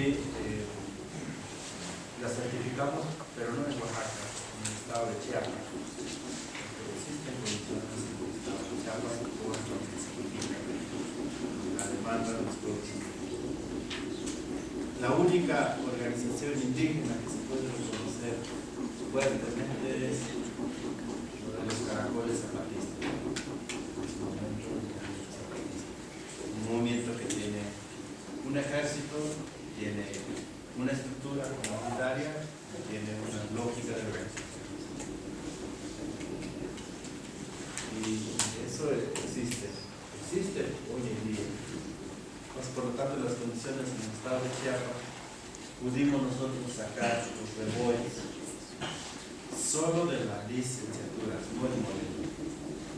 la certificamos, pero no en Oaxaca, en el estado de Chiapas. Porque existen condiciones en el estado de Chiapas por lo que significa la demanda de los pueblos indígenas. La única organización indígena que se puede reconocer fuertemente es lo de los caracoles zapatistas. Un movimiento que tiene un ejército, tiene una estructura comunitaria, que tiene una lógica de organización. Y eso existe hoy en día. Pues, por lo tanto, las condiciones en el estado de Chiapas, pudimos nosotros sacar los reboes solo de las licenciaturas, no el modelo.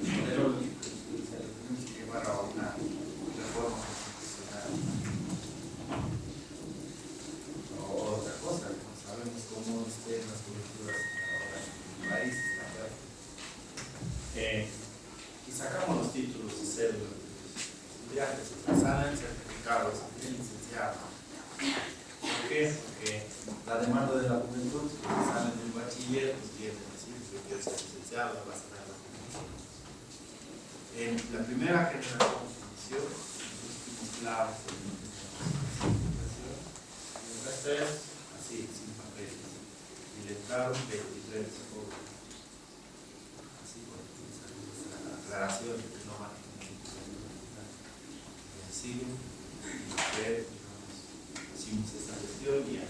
El modelo tenemos que llevar a una reforma constitucional o otra cosa, no sabemos cómo estén las coberturas ahora en el país, y sacamos los títulos y cédulas de los estudiantes, salen certificados, bien licenciados. ¿Por qué? Porque la demanda de la juventud, que salen del bachiller, pues quieren decir que quiero ser licenciado, vas a dar la juventud. En la primera generación que inició, nosotros fuimos claves en esta certificación, y el resto es así, sin papeles. Y le entraron 23 jóvenes. Así, bueno, esa aclaración de que no van a tener ninguna. Siguen, y ustedes, hicimos esta gestión y ya.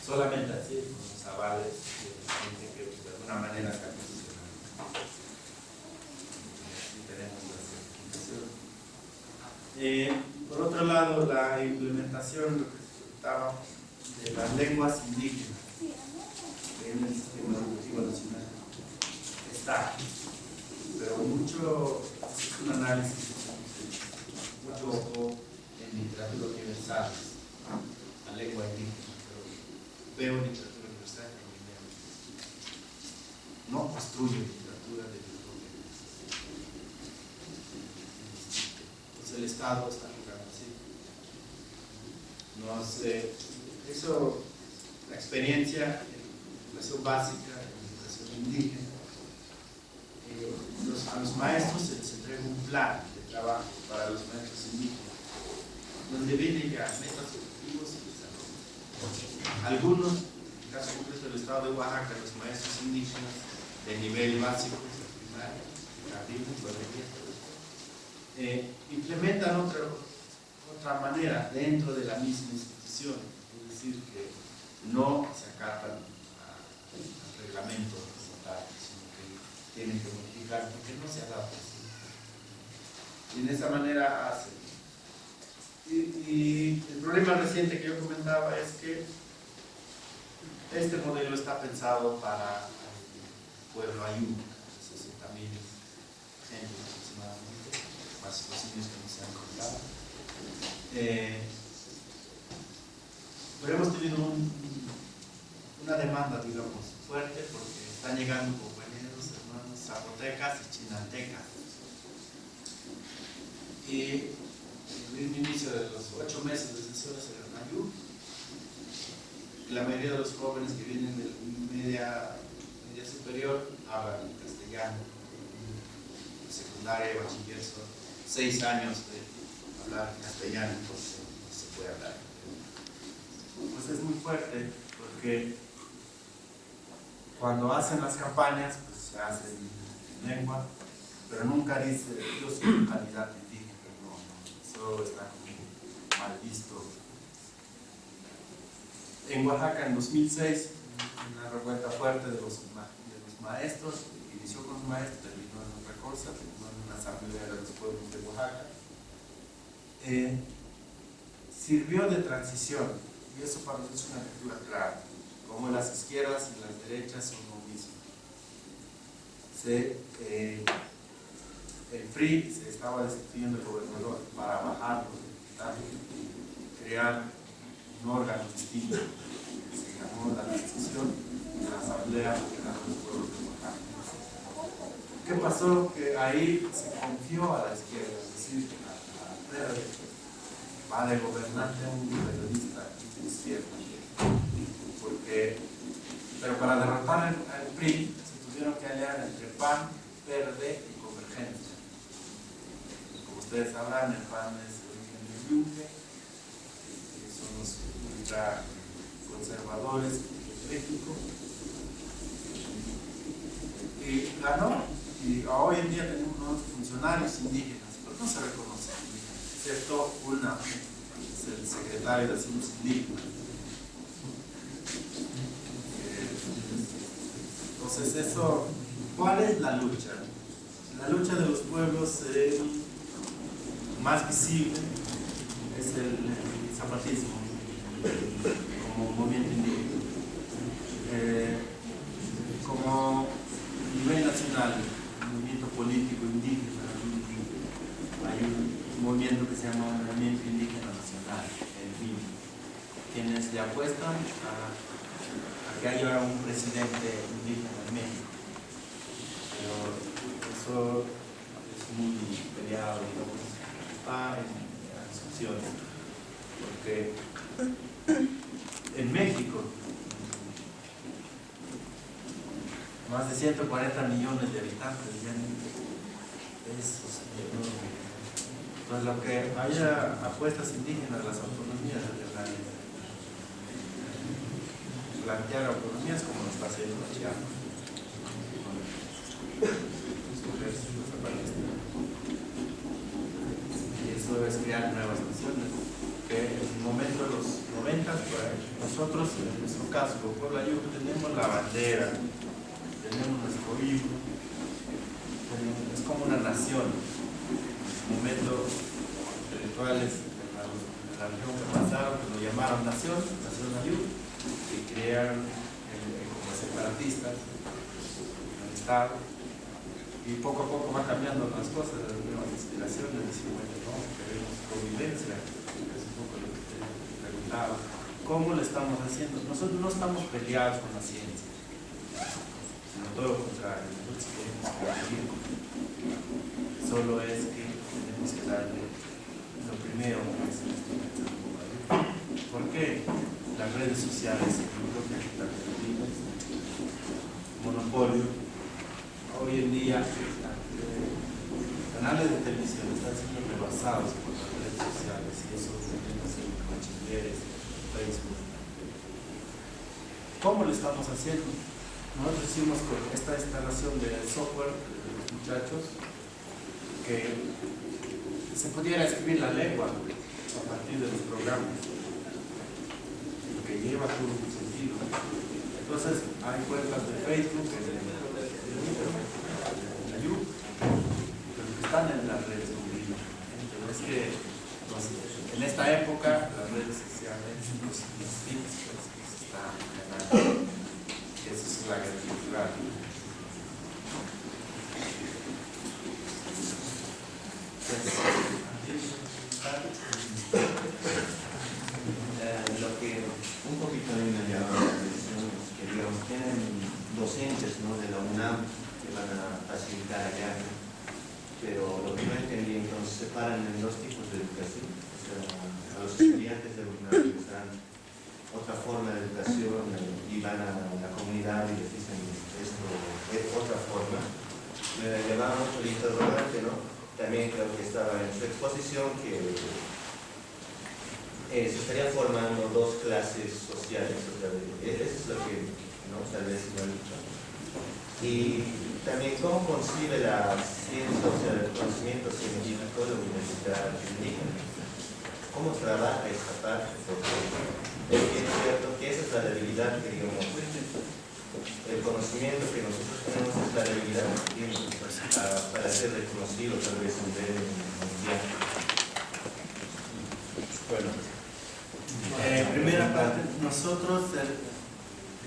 Solamente así, con los avales de gente que de alguna manera está posicionada. Así tenemos la certificación. Por otro lado, la implementación, lo que se trataba de las lenguas indígenas en el sistema educativo nacional está, pero mucho es un análisis poco en literatura universal, la lengua indígena, pero veo literatura universal en no construyo literatura de literatura. Entonces el Estado está jugando así. Eso, la experiencia en educación básica, en educación indígena, a los maestros se les entrega un plan de trabajo para los maestros indígenas, donde viene ya metas objetivos y desarrollo. Algunos, en el caso concreto del estado de Oaxaca, los maestros indígenas de nivel básico, primaria, jardín, guardería, implementan otra manera dentro de la misma institución, es decir, que no se acatan al reglamento estatal, sino que tienen que modificar porque no se adapta. Y de esa manera hacen. Y el problema reciente que yo comentaba es que este modelo está pensado para el pueblo ayú, 60.000 gente aproximadamente, más los niños que no se han contado. Pero hemos tenido una demanda, digamos, fuerte porque están llegando compañeros, hermanos zapotecas y chinantecas. Y en el inicio de los 8 meses de sesiones en el ayú, la mayoría de los jóvenes que vienen de media superior hablan castellano. En secundaria y bachiller son 6 años de hablar castellano, entonces no se puede hablar. Pues es muy fuerte porque cuando hacen las campañas, pues se hacen en lengua, pero nunca dice yo soy calidad indígena, no, eso está como mal visto. En Oaxaca en 2006, una revuelta fuerte de los maestros, inició con los maestros, terminó en otra cosa, terminó en una asamblea de los pueblos de Oaxaca. Sirvió de transición, y eso para nosotros es una lectura clara, como las izquierdas y las derechas son lo mismo. El PRI se estaba destituyendo el gobernador para bajarlo, crear un órgano distinto. Se llamó la destitución de la asamblea de los pueblos de Oaxaca. ¿Qué pasó? Que ahí se confió a la izquierda, es decir, a Verde, va de gobernante a un periodista izquierda. Pero para derrotar al PRI se tuvieron que aliar entre PAN, Verde y Convergencia. Como ustedes sabrán, el PAN es el origen del Yunque, que son los ultraconservadores de México, y ganó. Y hoy en día tenemos unos funcionarios indígenas, pero no se reconocen indígenas, excepto es el secretario de Asuntos Indígenas. Entonces eso, ¿cuál es la lucha? La lucha de los pueblos más visible es el zapatismo como movimiento indígena. Como nivel nacional, un movimiento político indígena, hay un movimiento que se llama Movimiento Indígena Nacional, el MIN, quienes le apuestan a que haya un presidente indígena en México. Pero eso es muy peleado, digamos, está en la discusión, porque en México más de 140 millones de habitantes ya es enorme. Entonces lo que haya apuestas indígenas, las autonomías de plantear autonomías como lo está haciendo Chiapas. Y eso es crear nuevas naciones. Que en el momento de los 90, nosotros, en nuestro caso, como Puebla Ayú, tenemos la bandera, tenemos nuestro himno, es como una nación. En el momento intelectuales de la región que pasaron, que lo llamaron nación Ayú, y crearon como separatistas el Estado, Y poco a poco van cambiando las cosas, las nuevas inspiraciones, decimos, bueno, no, queremos convivencia, es un poco lo que te preguntaba. ¿Cómo lo estamos haciendo? Nosotros no estamos peleados con la ciencia, sino todo lo contrario, nosotros queremos convivir. Solo es que tenemos que darle lo primero que es el ¿por qué? Las redes sociales, yo creo que están perdidas, monopolio. Hoy en día, canales de televisión están siendo rebasados por las redes sociales y eso tiene que ser bachilleres, Facebook. ¿Cómo lo estamos haciendo? Nosotros hicimos con esta instalación de software de los muchachos que se pudiera escribir la lengua a partir de los programas, lo que lleva todo un sentido. Entonces hay cuentas de Facebook, de YouTube, pero que están en las redes públicas. Entonces que en esta época las redes sociales, los tips que se están ganando, eso es la agricultura. Lo que un poquito a mí me llama la atención es que, digamos, tienen docentes, ¿no?, de la UNAM que van a facilitar allá, pero lo que no entendí, entonces separan en dos tipos de educación. O sea, a los estudiantes de la UNAM les dan otra forma de educación y van a la comunidad y les dicen esto es otra forma. Me llamaba mucho el interrogante, ¿no? También creo que estaba en su exposición que se estarían formando dos clases sociales, o sea, eso es lo que, ¿no?, tal vez no he dicho. Y también cómo concibe la ciencia, o sea, el conocimiento científico de la universidad indígena. ¿Cómo trabaja esta parte? Porque es cierto que esa es la debilidad que, digamos, el conocimiento que nosotros tenemos es la debilidad que tiene para ser reconocido tal vez en nivel mundial. Bueno, primera parte, nosotros,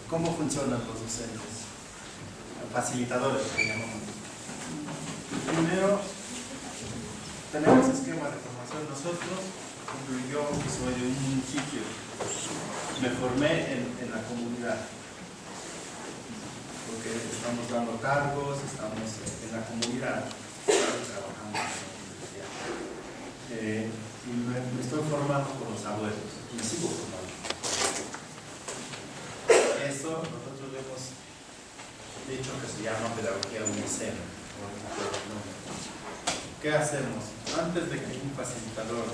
¿cómo funcionan los docentes? Facilitadores, que llamamos. Primero, tenemos esquemas de formación. Nosotros, yo soy de un municipio, me formé en la comunidad, porque estamos dando cargos, estamos en la comunidad, trabajando en la universidad. Y me estoy formando con los abuelos, me sigo formando. Eso nosotros hemos dicho que se llama pedagogía UNICEF. ¿Qué hacemos? Antes de que un facilitador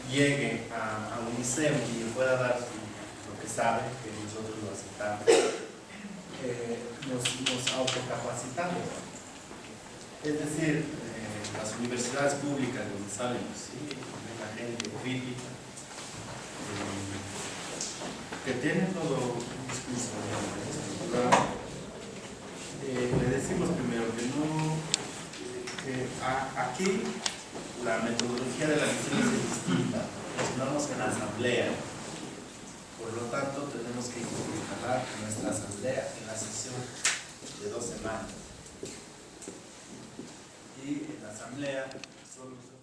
llegue a UNICEF y pueda dar lo que sabe, que nosotros lo aceptamos, nos autocapacitamos. Es decir, las universidades públicas donde salen, sí, la gente crítica, que tienen todo un discurso le decimos primero que no, aquí la metodología de la lección es distinta, estamos en la asamblea, por lo tanto tenemos que instalar nuestra asamblea en la sesión de 2 semanas. Y en la asamblea solo se